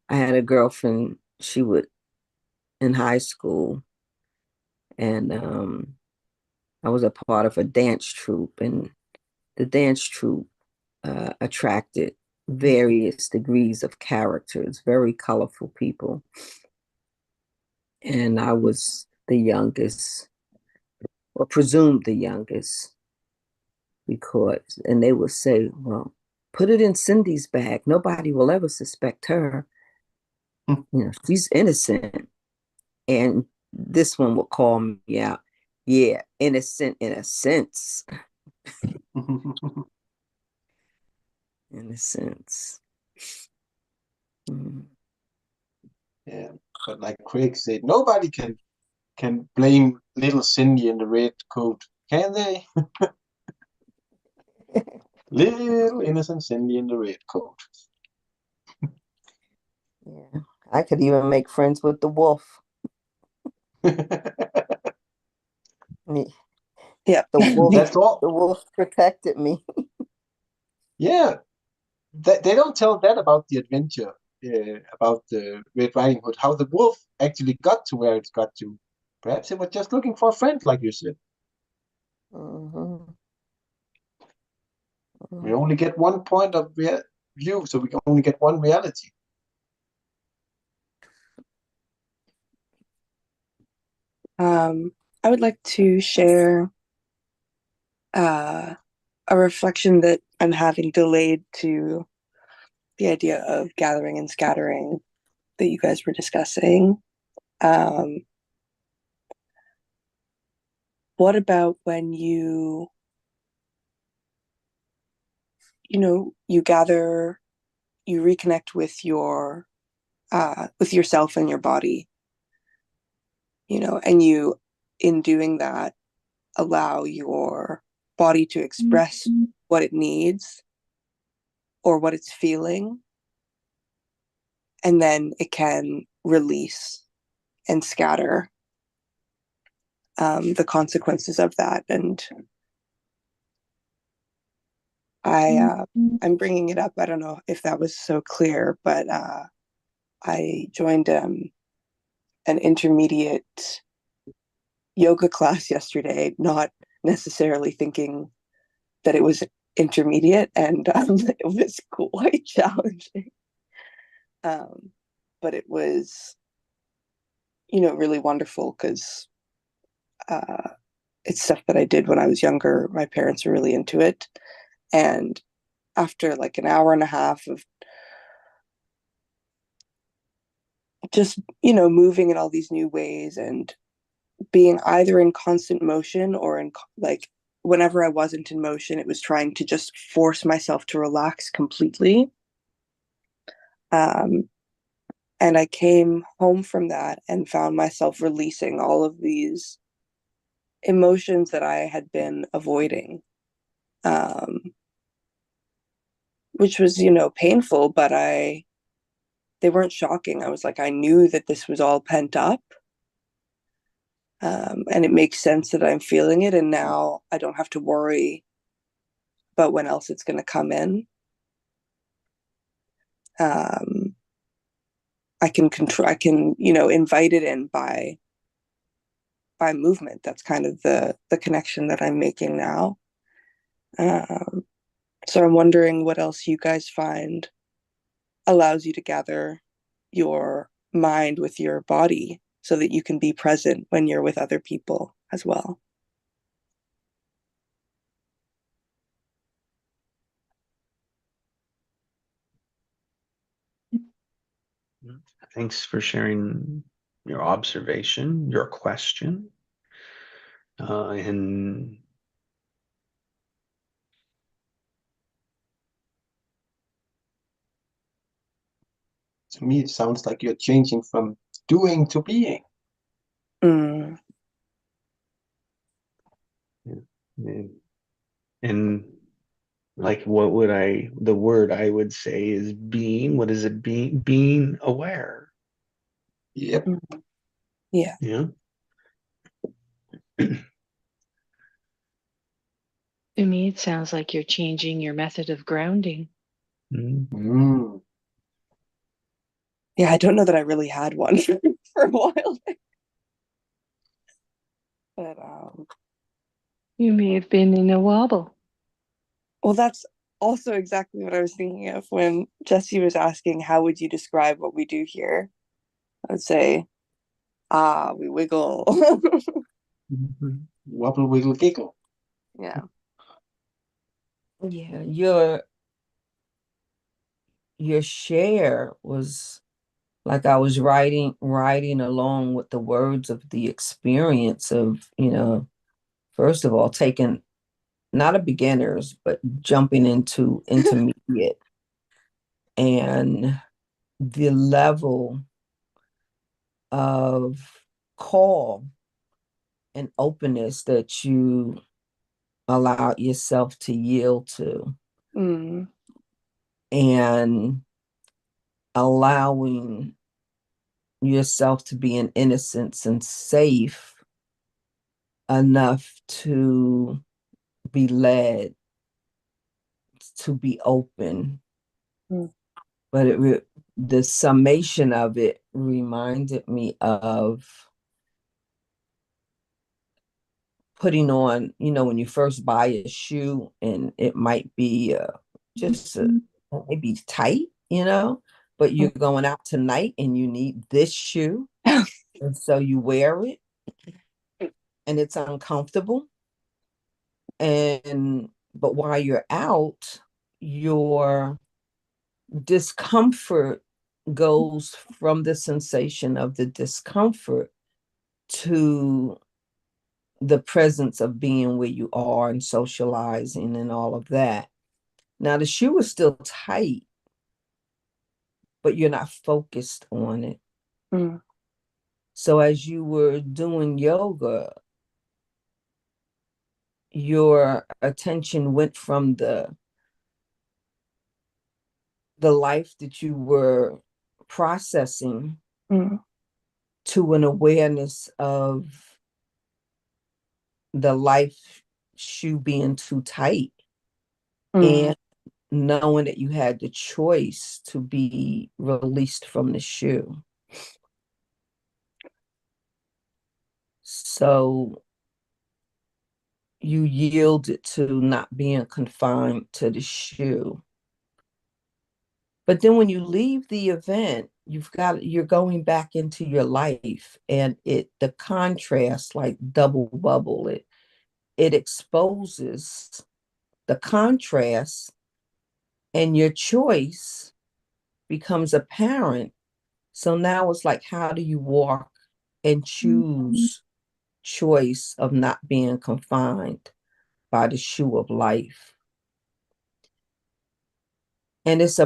I had a girlfriend, she would in high school, and I was a part of a dance troupe, and the dance troupe attracted various degrees of characters, very colorful people. And I was the youngest, or presumed the youngest, because, and they would say, well, put it in Cindy's bag. Nobody will ever suspect her. You know, she's innocent. And this one would call me out. Yeah, innocent in a sense. In a sense. Mm. Yeah, but like Craig said, nobody can blame little Cindy in the red coat, can they? Little innocent Cindy in the red coat. Yeah, I could even make friends with the wolf. Yeah. The wolf, That's all. the wolf protected me. Yeah, they don't tell that about the adventure, about the Red Riding Hood, how the wolf actually got to where it got to. Perhaps it was just looking for a friend, like you said. Mhm. We only get one point of view, so we can only get one reality. I would like to share a reflection that I'm having delayed to the idea of gathering and scattering that you guys were discussing. What about when you you gather, you reconnect with yourself and your body, and you, in doing that, allow your body to express what it needs or what it's feeling, and then it can release and scatter the consequences of that. And I'm bringing it up. I don't know if that was so clear, but I joined an intermediate yoga class yesterday, not necessarily thinking that it was intermediate, and it was quite challenging. But it was, really wonderful because it's stuff that I did when I was younger. My parents were really into it. And after like an hour and a half of just, moving in all these new ways and being either in constant motion or in like whenever I wasn't in motion, it was trying to just force myself to relax completely. And I came home from that and found myself releasing all of these emotions that I had been avoiding, which was, painful, but they weren't shocking. I was like, I knew that this was all pent up. And it makes sense that I'm feeling it. And now I don't have to worry about when else it's going to come in. I can control, I can, invite it in by movement. That's kind of the connection that I'm making now. So I'm wondering what else you guys find allows you to gather your mind with your body so that you can be present when you're with other people as well. Thanks for sharing your observation, your question. And To me, it sounds like you're changing from doing to being. Mm. And like, what would the word I would say is being. What is it? Being aware. Yep. Yeah. Yeah. To me, it sounds like you're changing your method of grounding. Mm. Mm. Yeah, I don't know that I really had one for a while. But You may have been in a wobble. well, that's also exactly what I was thinking of when Jesse was asking, how would you describe what we do here? I would say, we wiggle. Mhm. Wobble, wiggle, giggle. Yeah. Yeah, your share was like I was writing along with the words of the experience of, first of all, taking not a beginners, but jumping into intermediate and the level of call and openness that you allow yourself to yield to, Mm. and allowing yourself to be in innocence and safe enough to be led, to be open. Mm. But the summation of it reminded me of putting on, when you first buy a shoe and it might be just maybe tight, but you're going out tonight and you need this shoe. And so you wear it and it's uncomfortable. But while you're out, your discomfort goes from the sensation of the discomfort to the presence of being where you are and socializing and all of that. Now, the shoe is still tight, but you're not focused on it. Mm. So as you were doing yoga, your attention went from the life that you were processing Mm. to an awareness of the life shoe being too tight, Mm. and knowing that you had the choice to be released from the shoe. So you yielded to not being confined to the shoe. But then when you leave the event, you're going back into your life, and the contrast, like double bubble, it exposes the contrast, and your choice becomes apparent. So now it's like, how do you walk and choose choice of not being confined by the shoe of life? And it's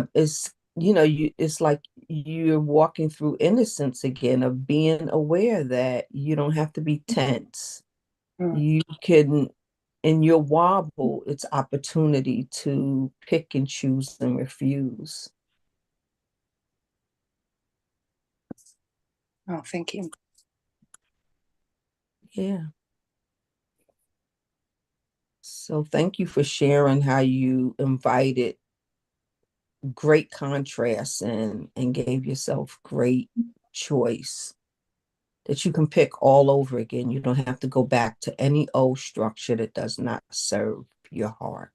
like you're walking through innocence again, of being aware that you don't have to be tense. Mm. You can, in your wobble, it's opportunity to pick and choose and refuse. Oh, thank you. Yeah. So thank you for sharing how you invited great contrast and gave yourself great choice that you can pick all over again. You don't have to go back to any old structure that does not serve your heart.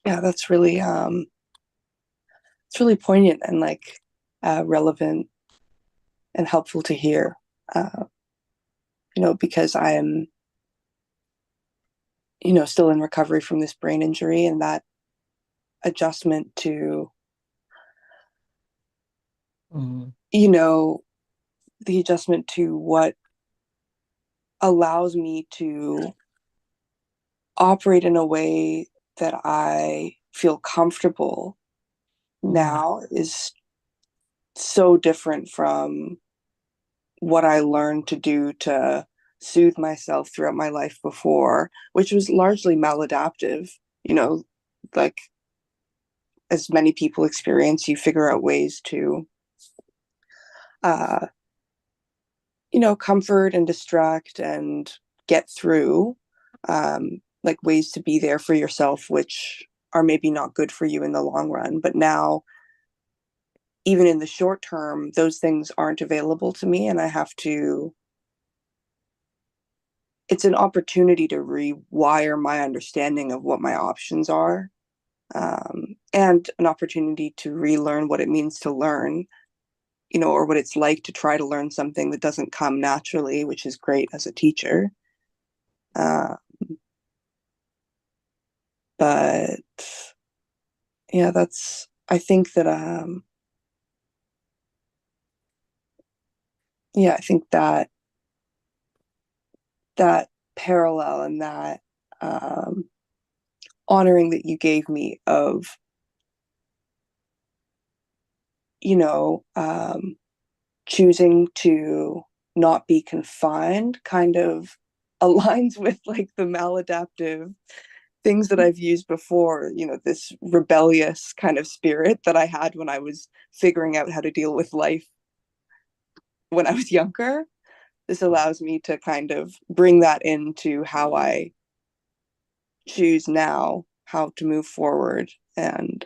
Yeah, that's really it's really poignant and like relevant and helpful to hear. Because I am, still in recovery from this brain injury, and that adjustment to, Mm. the adjustment to what allows me to operate in a way that I feel comfortable now is so different from what I learned to do to soothe myself throughout my life before, which was largely maladaptive. You know, like as many people experience, you figure out ways to, comfort and distract and get through, like ways to be there for yourself, which are maybe not good for you in the long run. But now, even in the short term, those things aren't available to me, and I have to. It's an opportunity to rewire my understanding of what my options are, and an opportunity to relearn what it means to learn, or what it's like to try to learn something that doesn't come naturally, which is great as a teacher. But yeah, I think that, I think that parallel and that, honoring that you gave me of, choosing to not be confined kind of aligns with like the maladaptive things that I've used before, this rebellious kind of spirit that I had when I was figuring out how to deal with life when I was younger. This allows me to kind of bring that into how I choose now how to move forward and,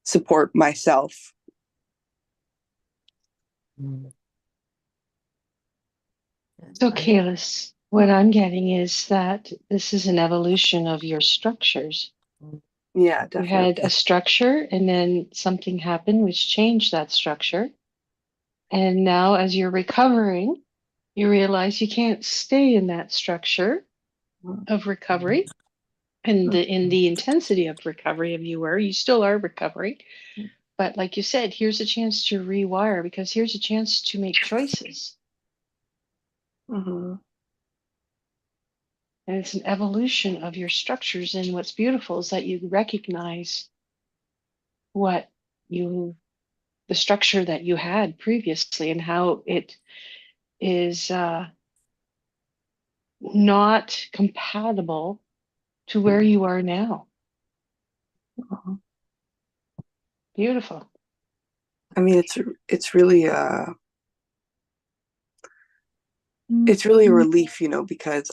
support myself. So, Kalis, what I'm getting is that this is an evolution of your structures. Yeah, You definitely. had a structure, and then something happened which changed that structure. And now, as you're recovering, you realize you can't stay in that structure of recovery and in the intensity of recovery you still are recovering. But like you said, here's a chance to rewire, because here's a chance to make choices. Mm-hmm. And it's an evolution of your structures. And what's beautiful is that you recognize the structure that you had previously and how it is not compatible to where you are now. Uh-huh. Beautiful. I mean, it's really a relief, because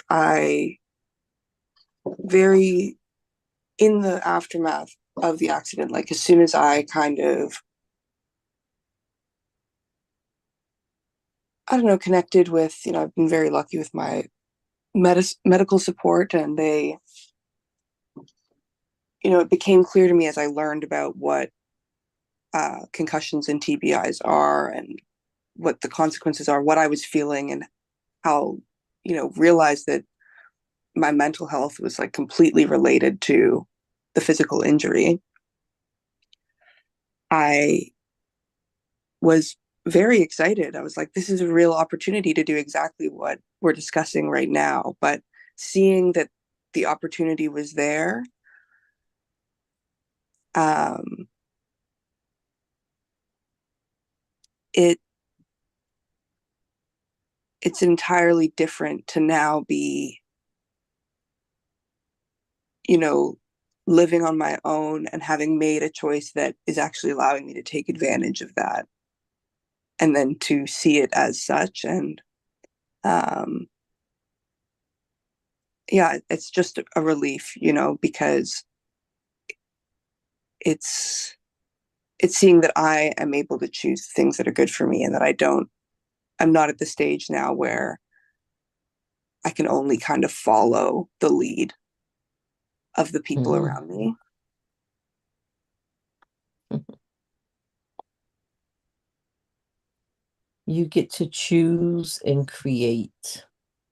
in the aftermath of the accident, like as soon as I kind of, I don't know, connected with, I've been very lucky with my medical support, and they, it became clear to me as I learned about what concussions and TBIs are and what the consequences are, what I was feeling, and how, realized that my mental health was like completely related to the physical injury. I was very excited. I was like, this is a real opportunity to do exactly what we're discussing right now. But seeing that the opportunity was there, it's entirely different to now be, living on my own and having made a choice that is actually allowing me to take advantage of that, and then to see it as such. And it's just a relief, because it's seeing that I am able to choose things that are good for me, and that I'm not at the stage now where I can only kind of follow the lead of the people around me. You get to choose and create.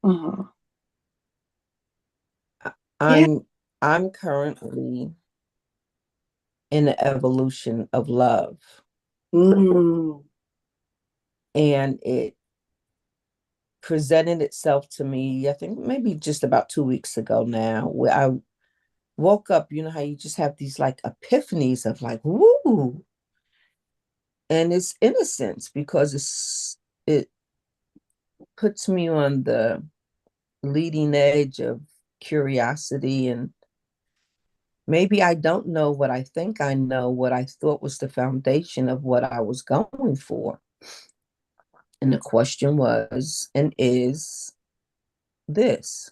Mm-hmm. I'm currently in the evolution of love. Mm. And it presented itself to me, I think maybe just about 2 weeks ago now, where I woke up, you know how you just have these like epiphanies of like, woo. And it's innocence because it puts me on the leading edge of curiosity, and maybe I don't know what I think I know, what I thought was the foundation of what I was going for. And the question was and is this.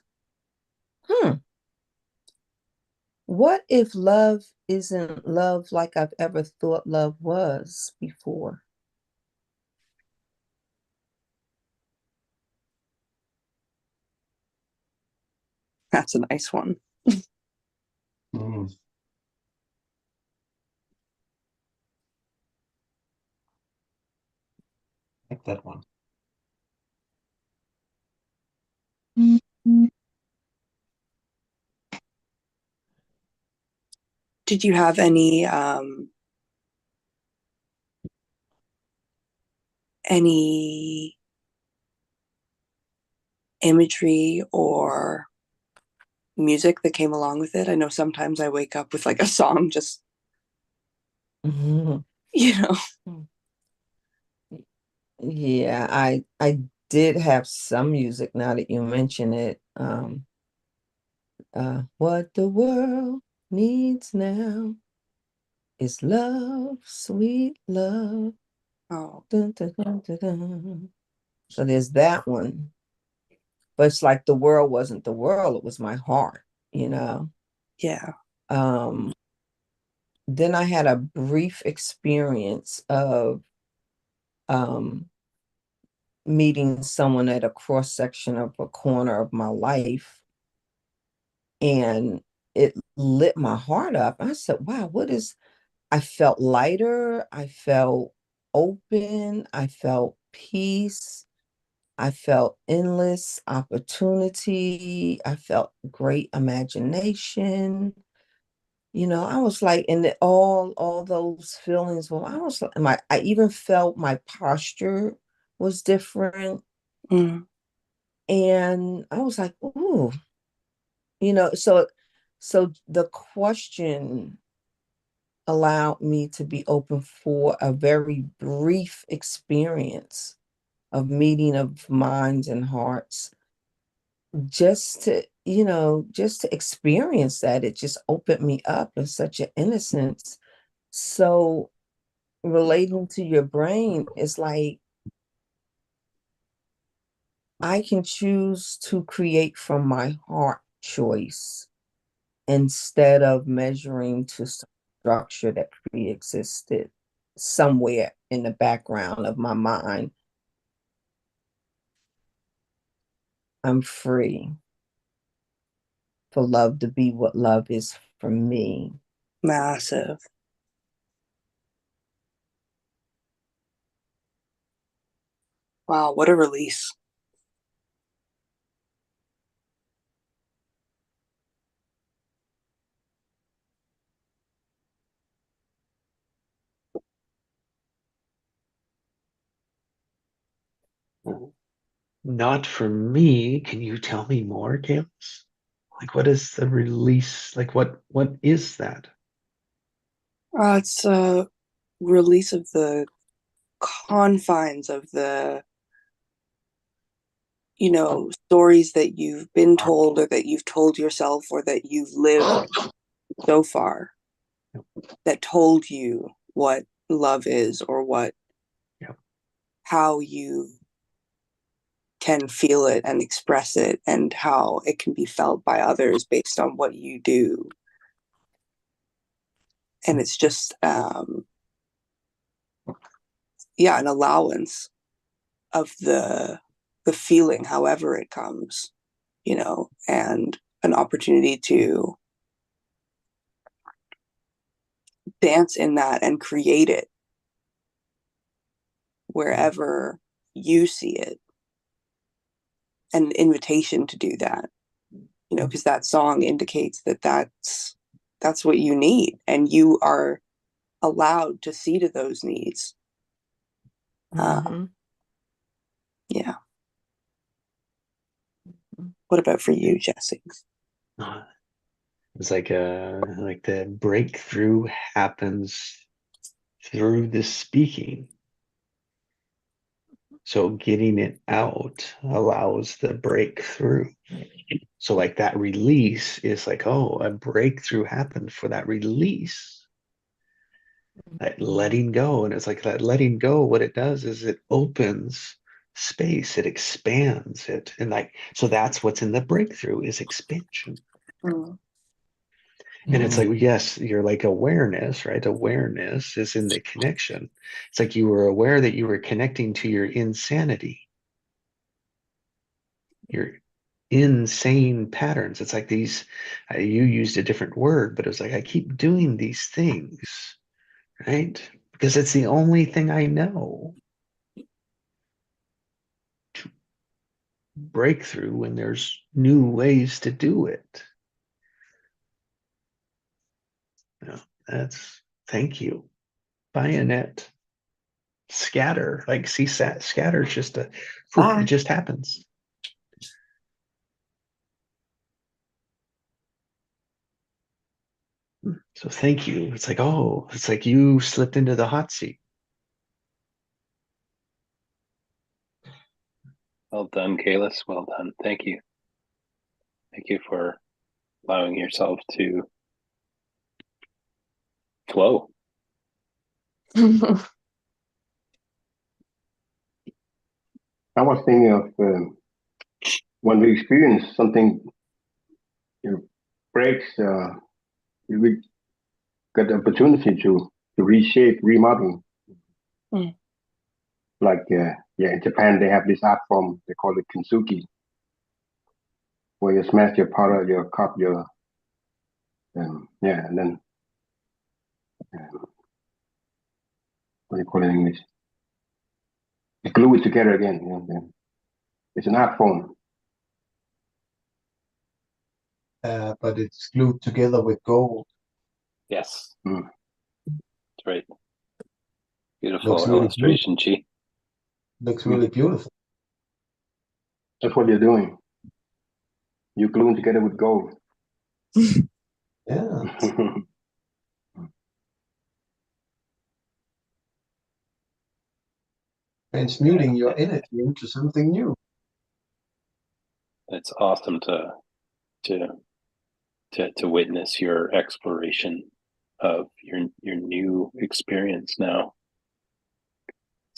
What if love isn't love like I've ever thought love was before? That's a nice one. Mm. Like that one. Did you have any imagery or music that came along with it? I know sometimes I wake up with like a song just, you know. Yeah, I did have some music now that you mention it. What the world needs now is love, sweet love. Oh, Dun, dun, dun, dun, dun. So there's that one. But it's like the world wasn't the world, it was my heart, you know. yeah. Then I had a brief experience of meeting someone at a cross section of a corner of my life, and it lit my heart up. I said, wow, I felt lighter, I felt open, I felt peace, I felt endless opportunity, I felt great imagination. You know, I was like, and all those feelings. Well, I was like, I even felt my posture was different, Mm. and I was like, ooh, you know. So the question allowed me to be open for a very brief experience of meeting of minds and hearts, just to, you know, just to experience that. It just opened me up in such an innocence. So relating to your brain is like I can choose to create from my heart choice instead of measuring to structure that pre-existed somewhere in the background of my mind. I'm free for love to be what love is for me. Massive. Wow, what a release. Not for me. Can you tell me more, Kalis? Like, what is the release? Like, what is that? It's a release of the confines of the, you know, stories that you've been told or that you've told yourself or that you've lived so far that told you what love is or what, how you can feel it and express it and how it can be felt by others based on what you do. And it's just, yeah, an allowance of the feeling, however it comes, you know, and an opportunity to dance in that and create it wherever you see it, and an invitation to do that, you know, because that song indicates that that's what you need, and you are allowed to see to those needs. Yeah. What about for you, Jesse? It's like the breakthrough happens through the speaking. So getting it out allows the breakthrough. So like that release is like, oh, a breakthrough happened for that release. That letting go. And it's like that letting go, what it does is it opens space, it expands it. And like, so that's what's in the breakthrough is expansion. Mm. And it's like, yes, you're like awareness, right? Awareness is in the connection. It's like you were aware that you were connecting to your insanity, your insane patterns. It's like these, you used a different word, but it was like, I keep doing these things, right? Because it's the only thing I know. To break through when there's new ways to do it. Yeah, that's, thank you. Bye, Annette. Scatter, like see, scatter is just a, it just happens. So thank you. It's like, oh, it's like you slipped into the hot seat. Well done, Kalis. Well done. Thank you. Thank you for allowing yourself to flow. I was thinking of when we experience something, breaks, we get the opportunity to reshape, remodel. Mm. Like, in Japan, they have this art form, they call it kintsugi, where you smash your powder, your cup, and then, what do you call it in English? You glue it together again. It's an art form. But it's glued together with gold. Yes. Mm. That's right. Beautiful Looks really illustration, Chi. Looks really beautiful. That's what you're doing. You're gluing together with gold. Yeah. Transmuting your energy into something new. It's awesome to witness your exploration of your new experience now.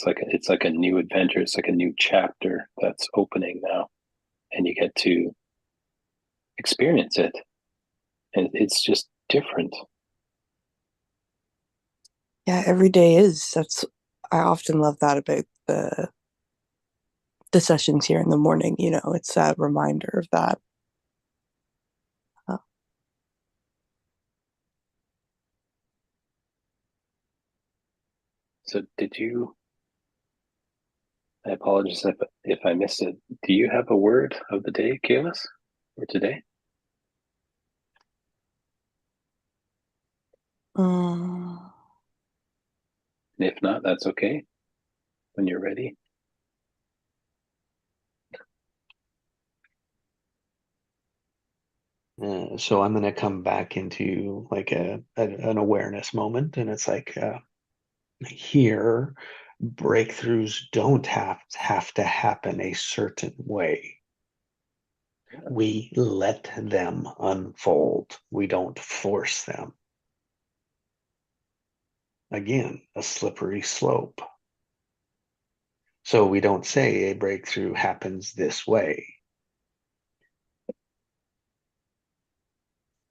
It's like a new adventure. It's like a new chapter that's opening now, and you get to experience it, and it's just different. Yeah, every day is. I often love that about the sessions here in the morning. You know, it's that reminder of that. So did you, I apologize if I missed it. Do you have a word of the day, Kalis, for today? Mm. And if not, that's okay. When you're ready. So I'm going to come back into like an awareness moment, and it's like here, breakthroughs don't have to happen a certain way. We let them unfold. We don't force them. Again, a slippery slope. So we don't say a breakthrough happens this way.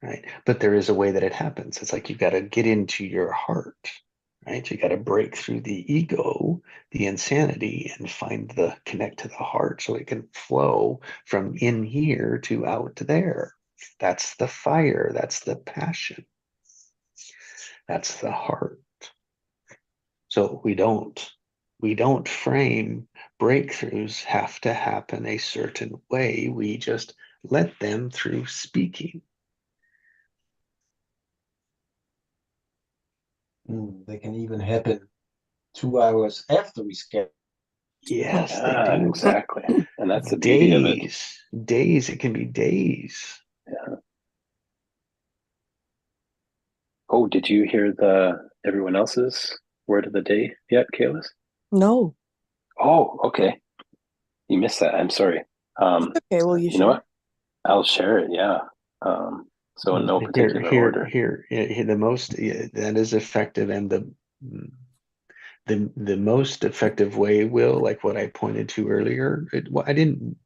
Right? But there is a way that it happens. It's like you've got to get into your heart, right? You got to break through the ego, the insanity, and connect to the heart so it can flow from in here to out there. That's the fire. That's the passion. That's the heart. So we don't frame breakthroughs have to happen a certain way. We just let them through speaking. They can even happen 2 hours after we scan. Yes, they Yeah, do. exactly. And that's the beauty of it. Days. It can be days. Yeah. Oh, did you hear everyone else's word of the day yet, Kalis? No. Oh, okay. You missed that. I'm sorry. Okay, well, you You know share. what? I'll share it. Yeah. So in no particular order. Here, the most that is effective, and the most effective way, Will, like what I pointed to earlier. I didn't.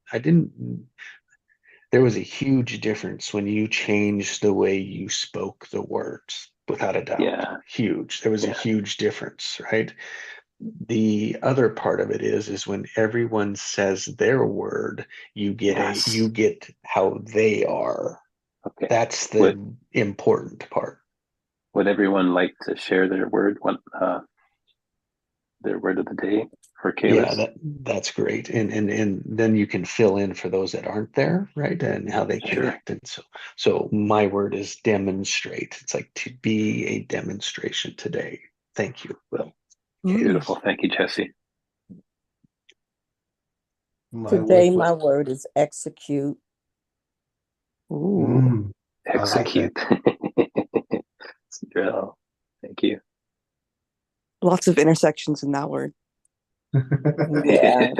There was a huge difference when you changed the way you spoke the words, without a doubt. Yeah. Huge. There was a huge difference, right? The other part of it is when everyone says their word, you get how they are. Okay. That's the important part. Would everyone like to share their word of the day for Kalis? Yeah, that's great. And then you can fill in for those that aren't there, right? And how they connect. And so my word is demonstrate. It's like to be a demonstration today. Thank you, Will. Beautiful. Thank you, Jesse. Today, my word is execute. Ooh. Execute. Drill. Thank you. Lots of intersections in that word. Yeah,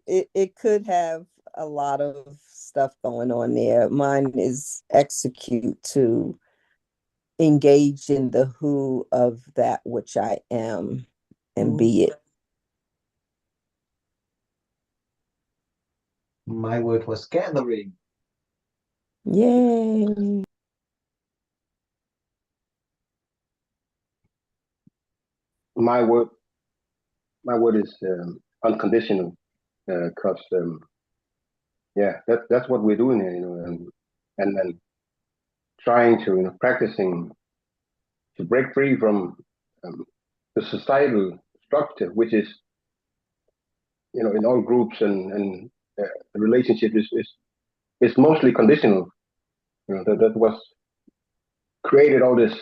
it could have a lot of stuff going on there. Mine is execute, to engage in the who of that which I am and be it. My word was gathering. Yay. My word is unconditional, because that's what we're doing here, and then trying to, practicing to break free from the societal structure, which is, in all groups and the relationship is mostly conditional. That was created all this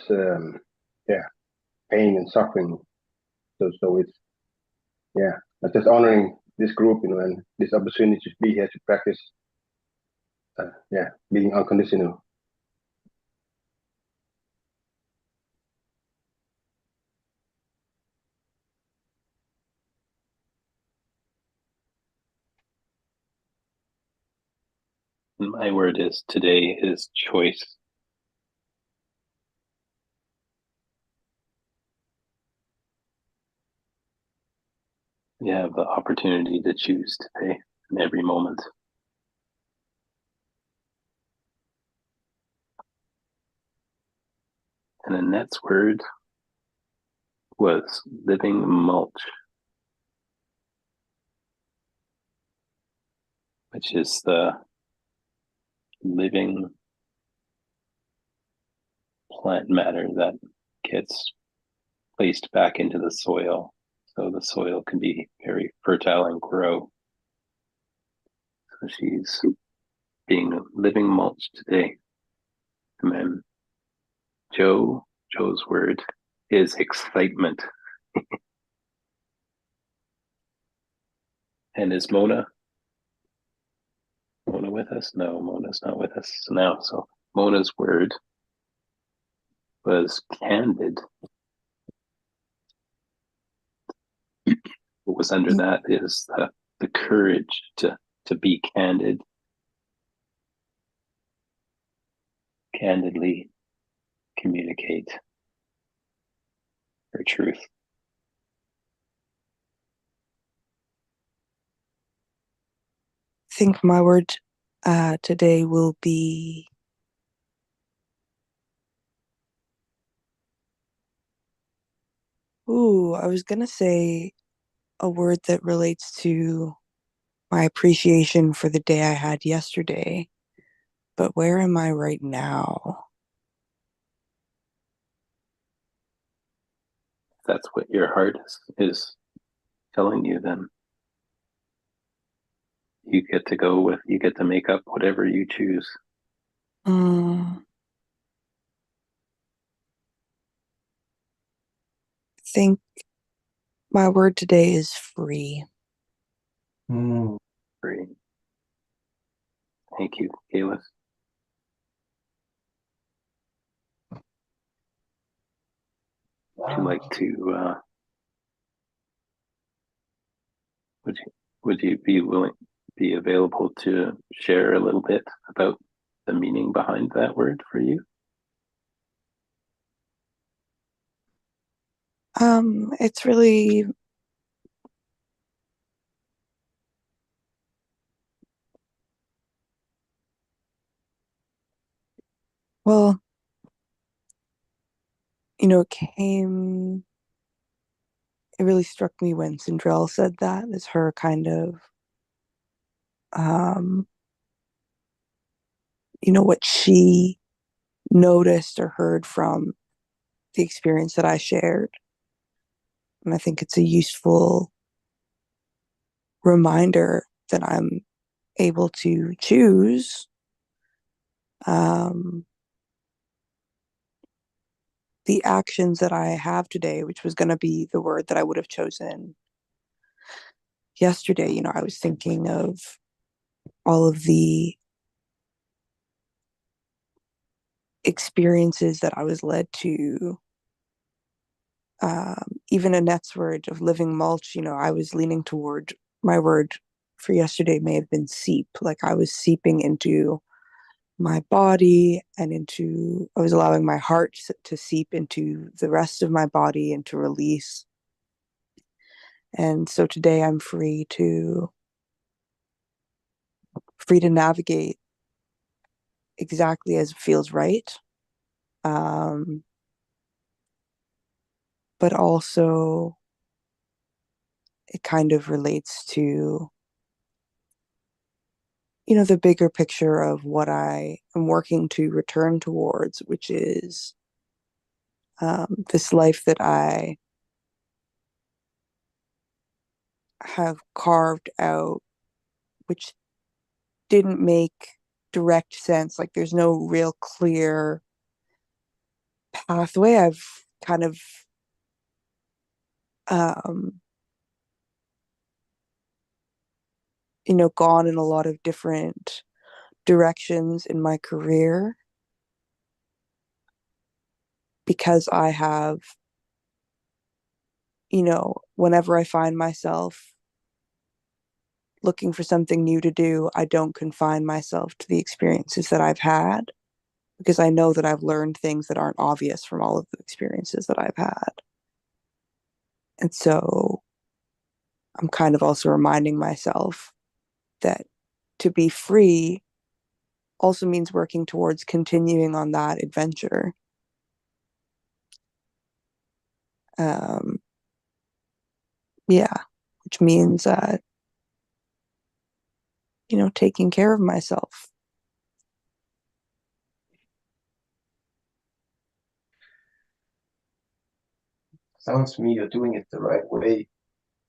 pain and suffering. So it's just honoring this group, and this opportunity to be here to practice being unconditional. My word is today is choice. You have the opportunity to choose today in every moment. And Annette's word was living mulch, which is the living plant matter that gets placed back into the soil, so the soil can be very fertile and grow. So she's being living mulch today. And then Joe's word is excitement. And is Mona with us? No, Mona's not with us now. So Mona's word was candid. What was under that is the courage to be candid, candidly communicate her truth. I think my word today will be I was gonna say a word that relates to my appreciation for the day I had yesterday, but where am I right now? If that's what your heart is telling you, then you get to make up whatever you choose. I think My word today is free. Great. Thank you, Kalis. Would you like to, would you be available to share a little bit about the meaning behind that word for you? It's really well, it really struck me when Sindrell said that, as her kind of what she noticed or heard from the experience that I shared. And I think it's a useful reminder that I'm able to choose the actions that I have today, which was going to be the word that I would have chosen yesterday. I was thinking of all of the experiences that I was led to. Even Annette's word of living mulch, I was leaning toward my word for yesterday may have been seep. Like I was seeping into my body and I was allowing my heart to seep into the rest of my body and to release. And so today I'm free to navigate exactly as it feels right. But also it kind of relates to the bigger picture of what I am working to return towards, which is this life that I have carved out, which didn't make direct sense. Like there's no real clear pathway. I've kind of gone in a lot of different directions in my career because I have, whenever I find myself looking for something new to do, I don't confine myself to the experiences that I've had because I know that I've learned things that aren't obvious from all of the experiences that I've had. And so I'm kind of also reminding myself that to be free also means working towards continuing on that adventure. Yeah, which means, taking care of myself. Sounds to me you're doing it the right way.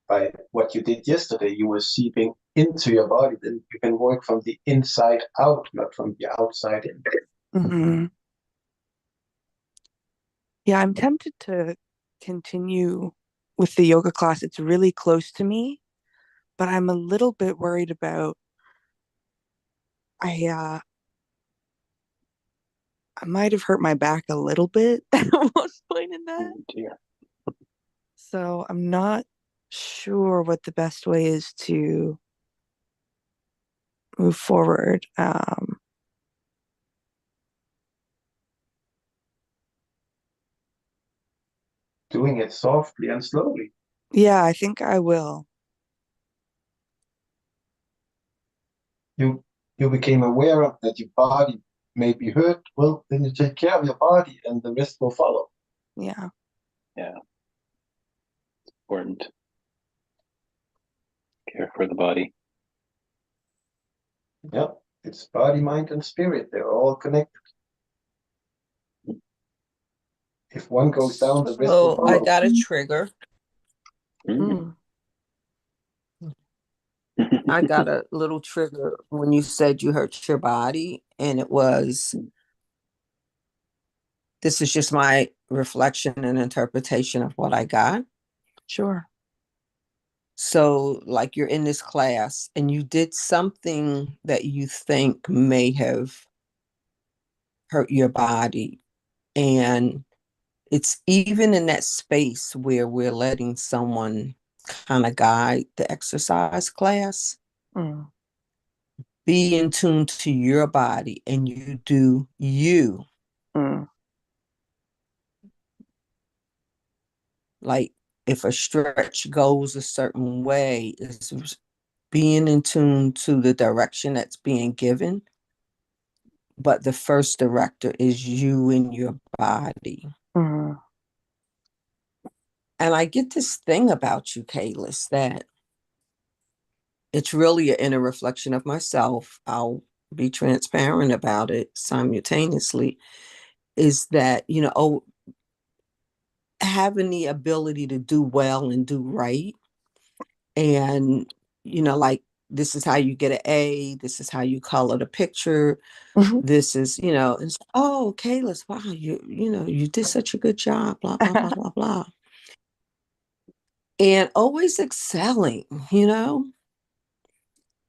By what you did yesterday, you were seeping into your body. Then you can work from the inside out, not from the outside in. Mm-hmm. Yeah, I'm tempted to continue with the yoga class. It's really close to me, but I'm a little bit worried about I might have hurt my back a little bit at one point in that. Oh, dear. So I'm not sure what the best way is to move forward. Doing it softly and slowly. Yeah, I think I will. You became aware of that your body may be hurt. Well, then you take care of your body and the rest will follow. Yeah. Yeah. Important. Care for the body. Yep. It's body, mind, and spirit. They're all connected. If one goes down, the rest will So I follow. got a trigger. Mm. I got a little trigger when you said you hurt your body, and it was, this is just my reflection and interpretation of what I got. Sure. So, like, you're in this class and you did something that you think may have hurt your body. And it's even in that space where we're letting someone kind of guide the exercise class. Mm. Be in tune to your body and you do you. Mm. Like, if a stretch goes a certain way, it's being in tune to the direction that's being given. But the first director is you and your body. Mm. And I get this thing about you, Kalis, that it's really an inner reflection of myself. I'll be transparent about it simultaneously. Is that, having the ability to do well and do right. And, like, this is how you get an A, this is how you color the picture. Mhm. This is, it's, oh, Kalis, wow, you did such a good job, blah, blah, blah, blah, blah. And always excelling,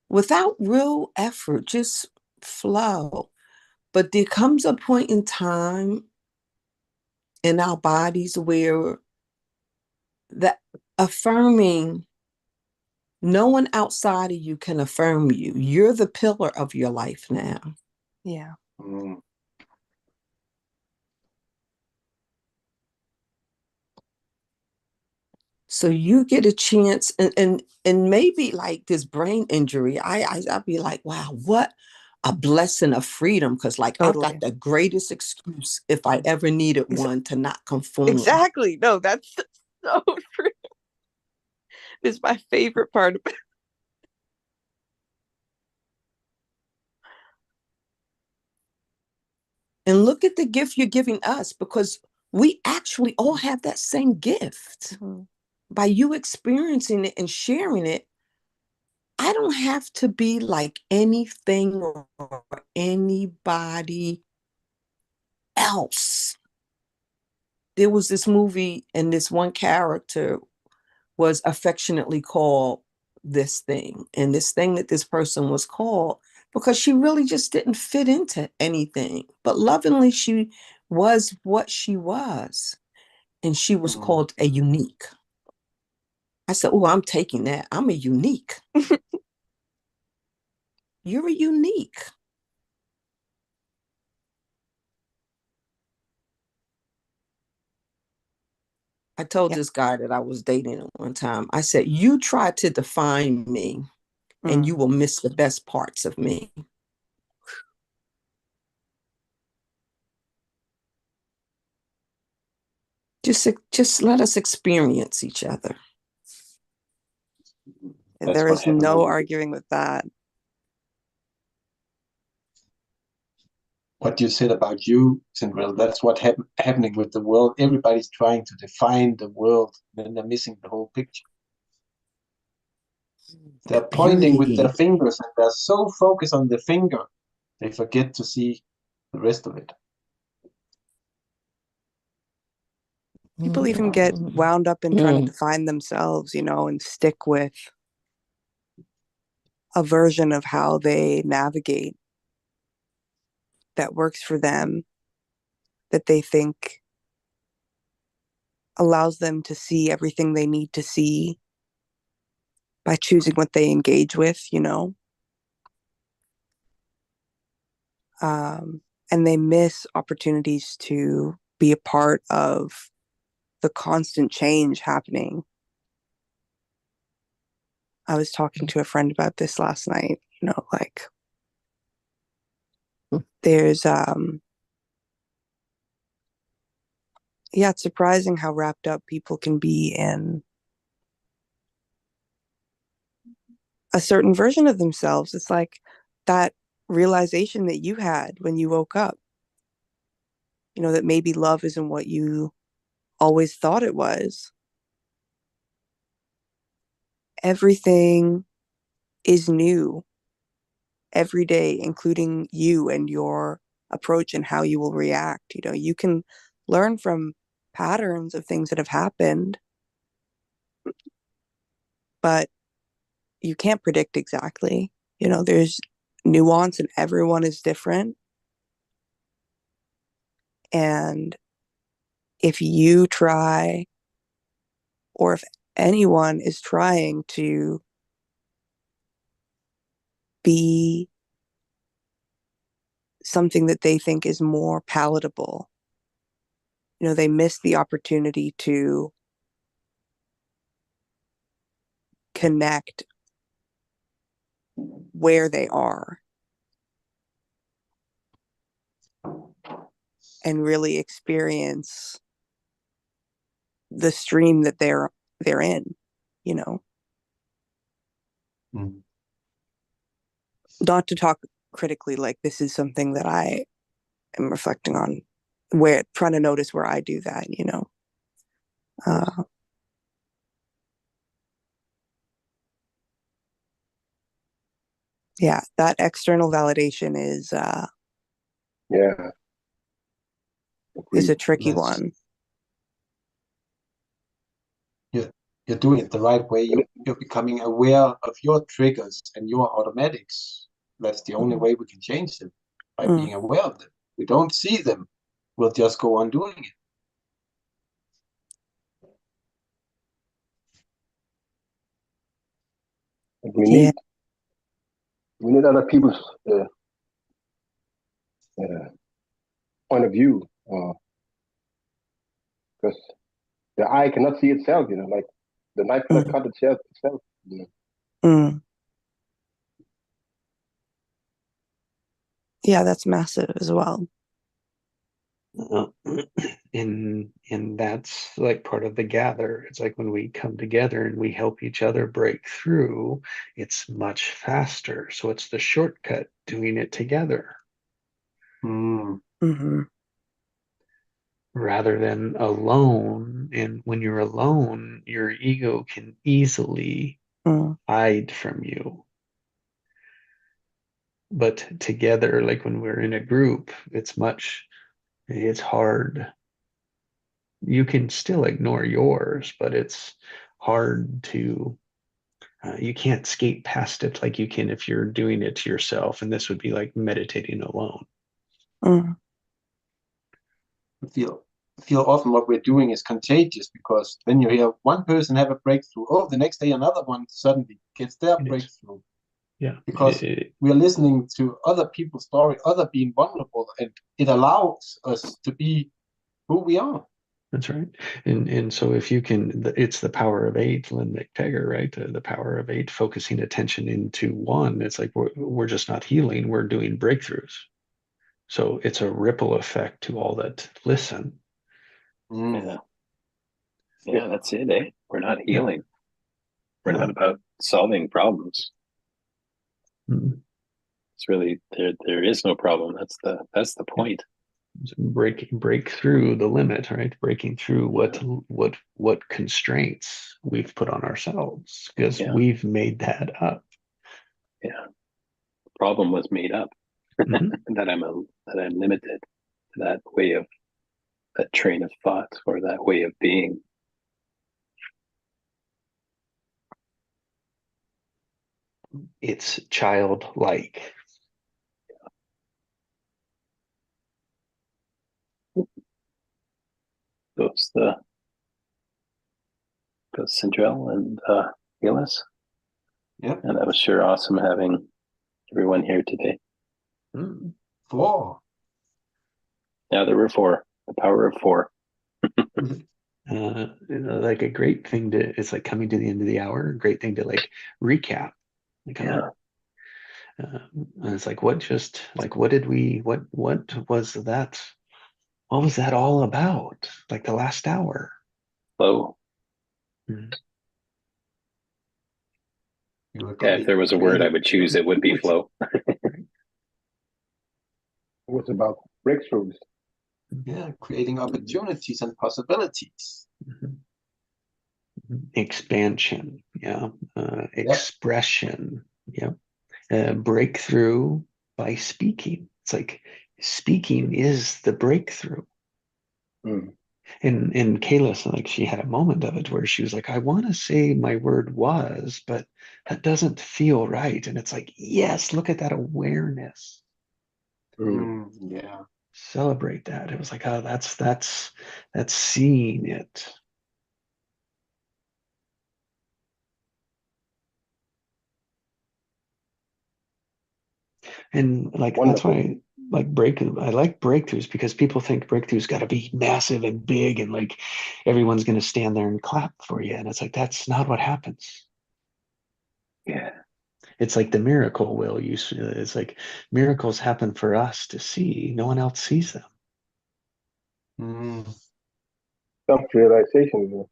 without real effort, just flow. But there comes a point in time in our bodies where the affirming, no one outside of you can affirm you. You're the pillar of your life now. Yeah. Mm. So you get a chance, and maybe like this brain injury, I'll be like, wow, what a blessing of freedom. Because like I've Totally. got the greatest excuse if I ever needed one to not conform. Exactly. No, that's so true. It's my favorite part of it. And look at the gift you're giving us, because we actually all have that same gift. Mhm. By you experiencing it and sharing it, I don't have to be like anything or anybody else. There was this movie, and this one character was affectionately called this thing. And this thing that this person was called, because she really just didn't fit into anything. But lovingly, she was what she was. And she was called a unique. I said, oh, I'm taking that. I'm a unique. You're a unique. I told this guy that I was dating at one time, I said, you try to define me and you will miss the best parts of me. Just let us experience each other. And there is no arguing with that. What you said about you, Cinderella, that's what happening with the world. Everybody's trying to define the world, and they're missing the whole picture. They're pointing with their fingers, and they're so focused on the finger, they forget to see the rest of it. People even get wound up in trying to define themselves, and stick with a version of how they navigate that works for them, that they think allows them to see everything they need to see by choosing what they engage with, and they miss opportunities to be a part of the constant change happening. I was talking to a friend about this last night, like there's it's surprising how wrapped up people can be in a certain version of themselves. It's like that realization that you had when you woke up, that maybe love isn't what you always thought it was. Everything is new every day, including you and your approach and how you will react. You can learn from patterns of things that have happened, but you can't predict exactly. You know, there's nuance and everyone is different. And if you try, or if anyone is trying to be something that they think is more palatable, you know, they miss the opportunity to connect where they are and really experience the stream that they're in, you know. Mm. Not to talk critically, like this is something that I am reflecting on, where trying to notice where I do that, you know. Yeah, that external validation is Yeah. is Agreed. a tricky That's one. you're doing it the right way. But You're becoming aware of your triggers and your automatics. That's the only way we can change them, by Mm. being aware of them. We don't see them, we'll just go on doing it. we Yeah. need other people's point of view, because the eye cannot see itself. You know, like the knife cannot cut itself. You know? Mm. Yeah, that's massive as well. And that's like part of the gather. It's like when we come together and we help each other break through, it's much faster. So it's the shortcut doing it together Mm. Mm-hmm. rather than alone. And when you're alone, your ego can easily hide from you. But together, like when we're in a group, it's hard. You can still ignore yours, but it's hard to, you can't skate past it like you can if you're doing it to yourself. And this would be like meditating alone. Mm. I feel often what we're doing is contagious, because then you hear one person have a breakthrough. Oh, the next day another one suddenly gets their It is. breakthrough. Yeah. Because we're listening to other people's story, other being vulnerable, and it allows us to be who we are. That's right. And so if you can, it's the power of eight, Lynn McTaggart, right? The power of eight, focusing attention into one. It's like we're just not healing, we're doing breakthroughs. So it's a ripple effect to all that listen. Yeah. Yeah, that's it, eh? We're not healing. We're not about solving problems. Mm. It's really there is no problem. That's the point. Break through the limit, right? Breaking through what constraints we've put on ourselves, because we've made that up. Yeah. The problem was made up. that I'm limited to that way of, that train of thought, or that way of being. It's childlike. Goes Sindrell and Gillis. Yeah. And that was sure awesome having everyone here today. 4. Yeah, there were 4. The power of 4. Like a great thing to, it's like coming to the end of the hour, a great thing to like recap. Like, and it's like, what was that? What was that all about? Like the last hour. Flow. Mm-hmm. Yeah, if there was a word I would choose, it would be flow. It was about breakthroughs. Yeah, creating opportunities and possibilities. Expansion, expression, breakthrough by speaking. It's like speaking is the breakthrough. And Kayla, like she had a moment of it where she was like, I want to say my word was, but that doesn't feel right. And it's like, yes, look at that awareness. Yeah. Celebrate that. It was like, oh, that's seeing it. And like that's Wonderful. why I like breakthroughs, because people think breakthroughs got to be massive and big and like everyone's going to stand there and clap for you. And it's like, that's not what happens. Yeah. It's like the miracle, Will. It's like miracles happen for us to see. No one else sees them. Mm. Self-realization.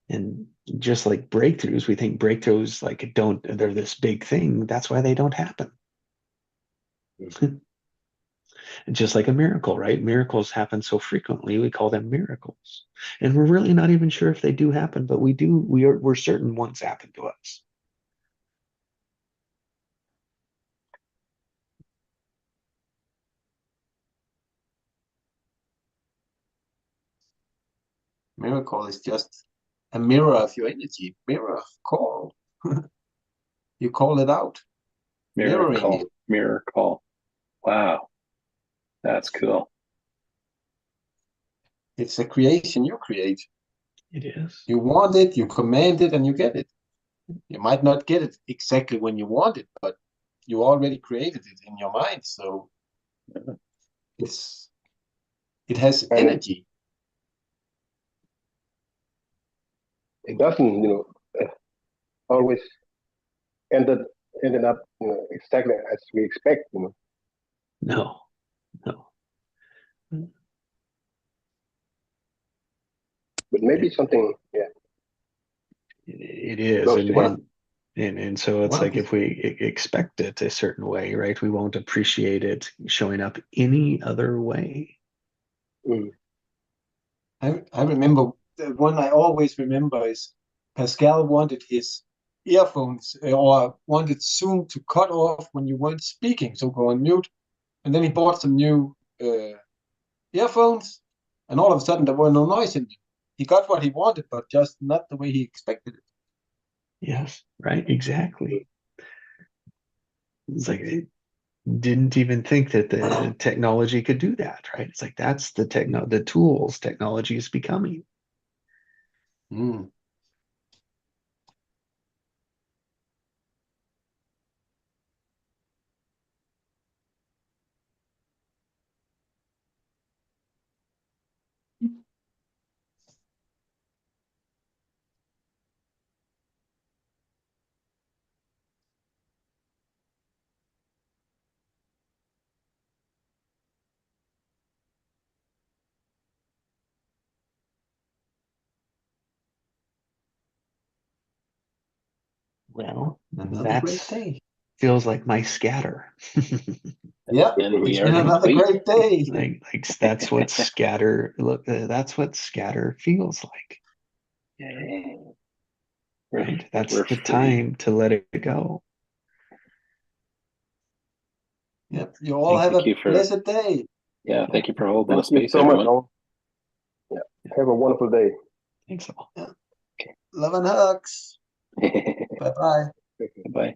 And just like breakthroughs, we think breakthroughs like they're this big thing. That's why they don't happen. Just like a miracle, right? Miracles happen so frequently, we call them miracles. And we're really not even sure if they do happen, but we're certain ones happen to us. Miracle is just a mirror of your energy, mirror call. You call it out, mirroring it. Miracle. Wow. That's cool. It's a creation you create. It is. You want it, you command it, and you get it. You might not get it exactly when you want it, but you already created it in your mind. So it has And energy. it doesn't, always ended up, exactly as we expect. No. But maybe something, It is. close to that. And so it's One like of if we expect it a certain way, right? We won't appreciate it showing up any other way. I remember the one I always remember is Pascal wanted his earphones or wanted Zoom to cut off when you weren't speaking, so go on mute. And then he bought some new earphones, and all of a sudden there were no noise in them. He got what he wanted, but just not the way he expected it. Yes, right? Exactly. It's like I didn't even think that the technology could do that, right? It's like that's the tools technology is becoming. Mm. Well, Another great that's day. feels like my scatter. Yep, And we it's are been another complete. great day. Like that's what scatter that's what scatter feels like, Yay. right? That's We're the free. time to let it go. Yep, you all have Thank a you for blessed day. thank you for holding the Thank you space, so much, everyone. all. Yeah. Have a wonderful day. Thanks all. Love and hugs. Bye-bye. Bye.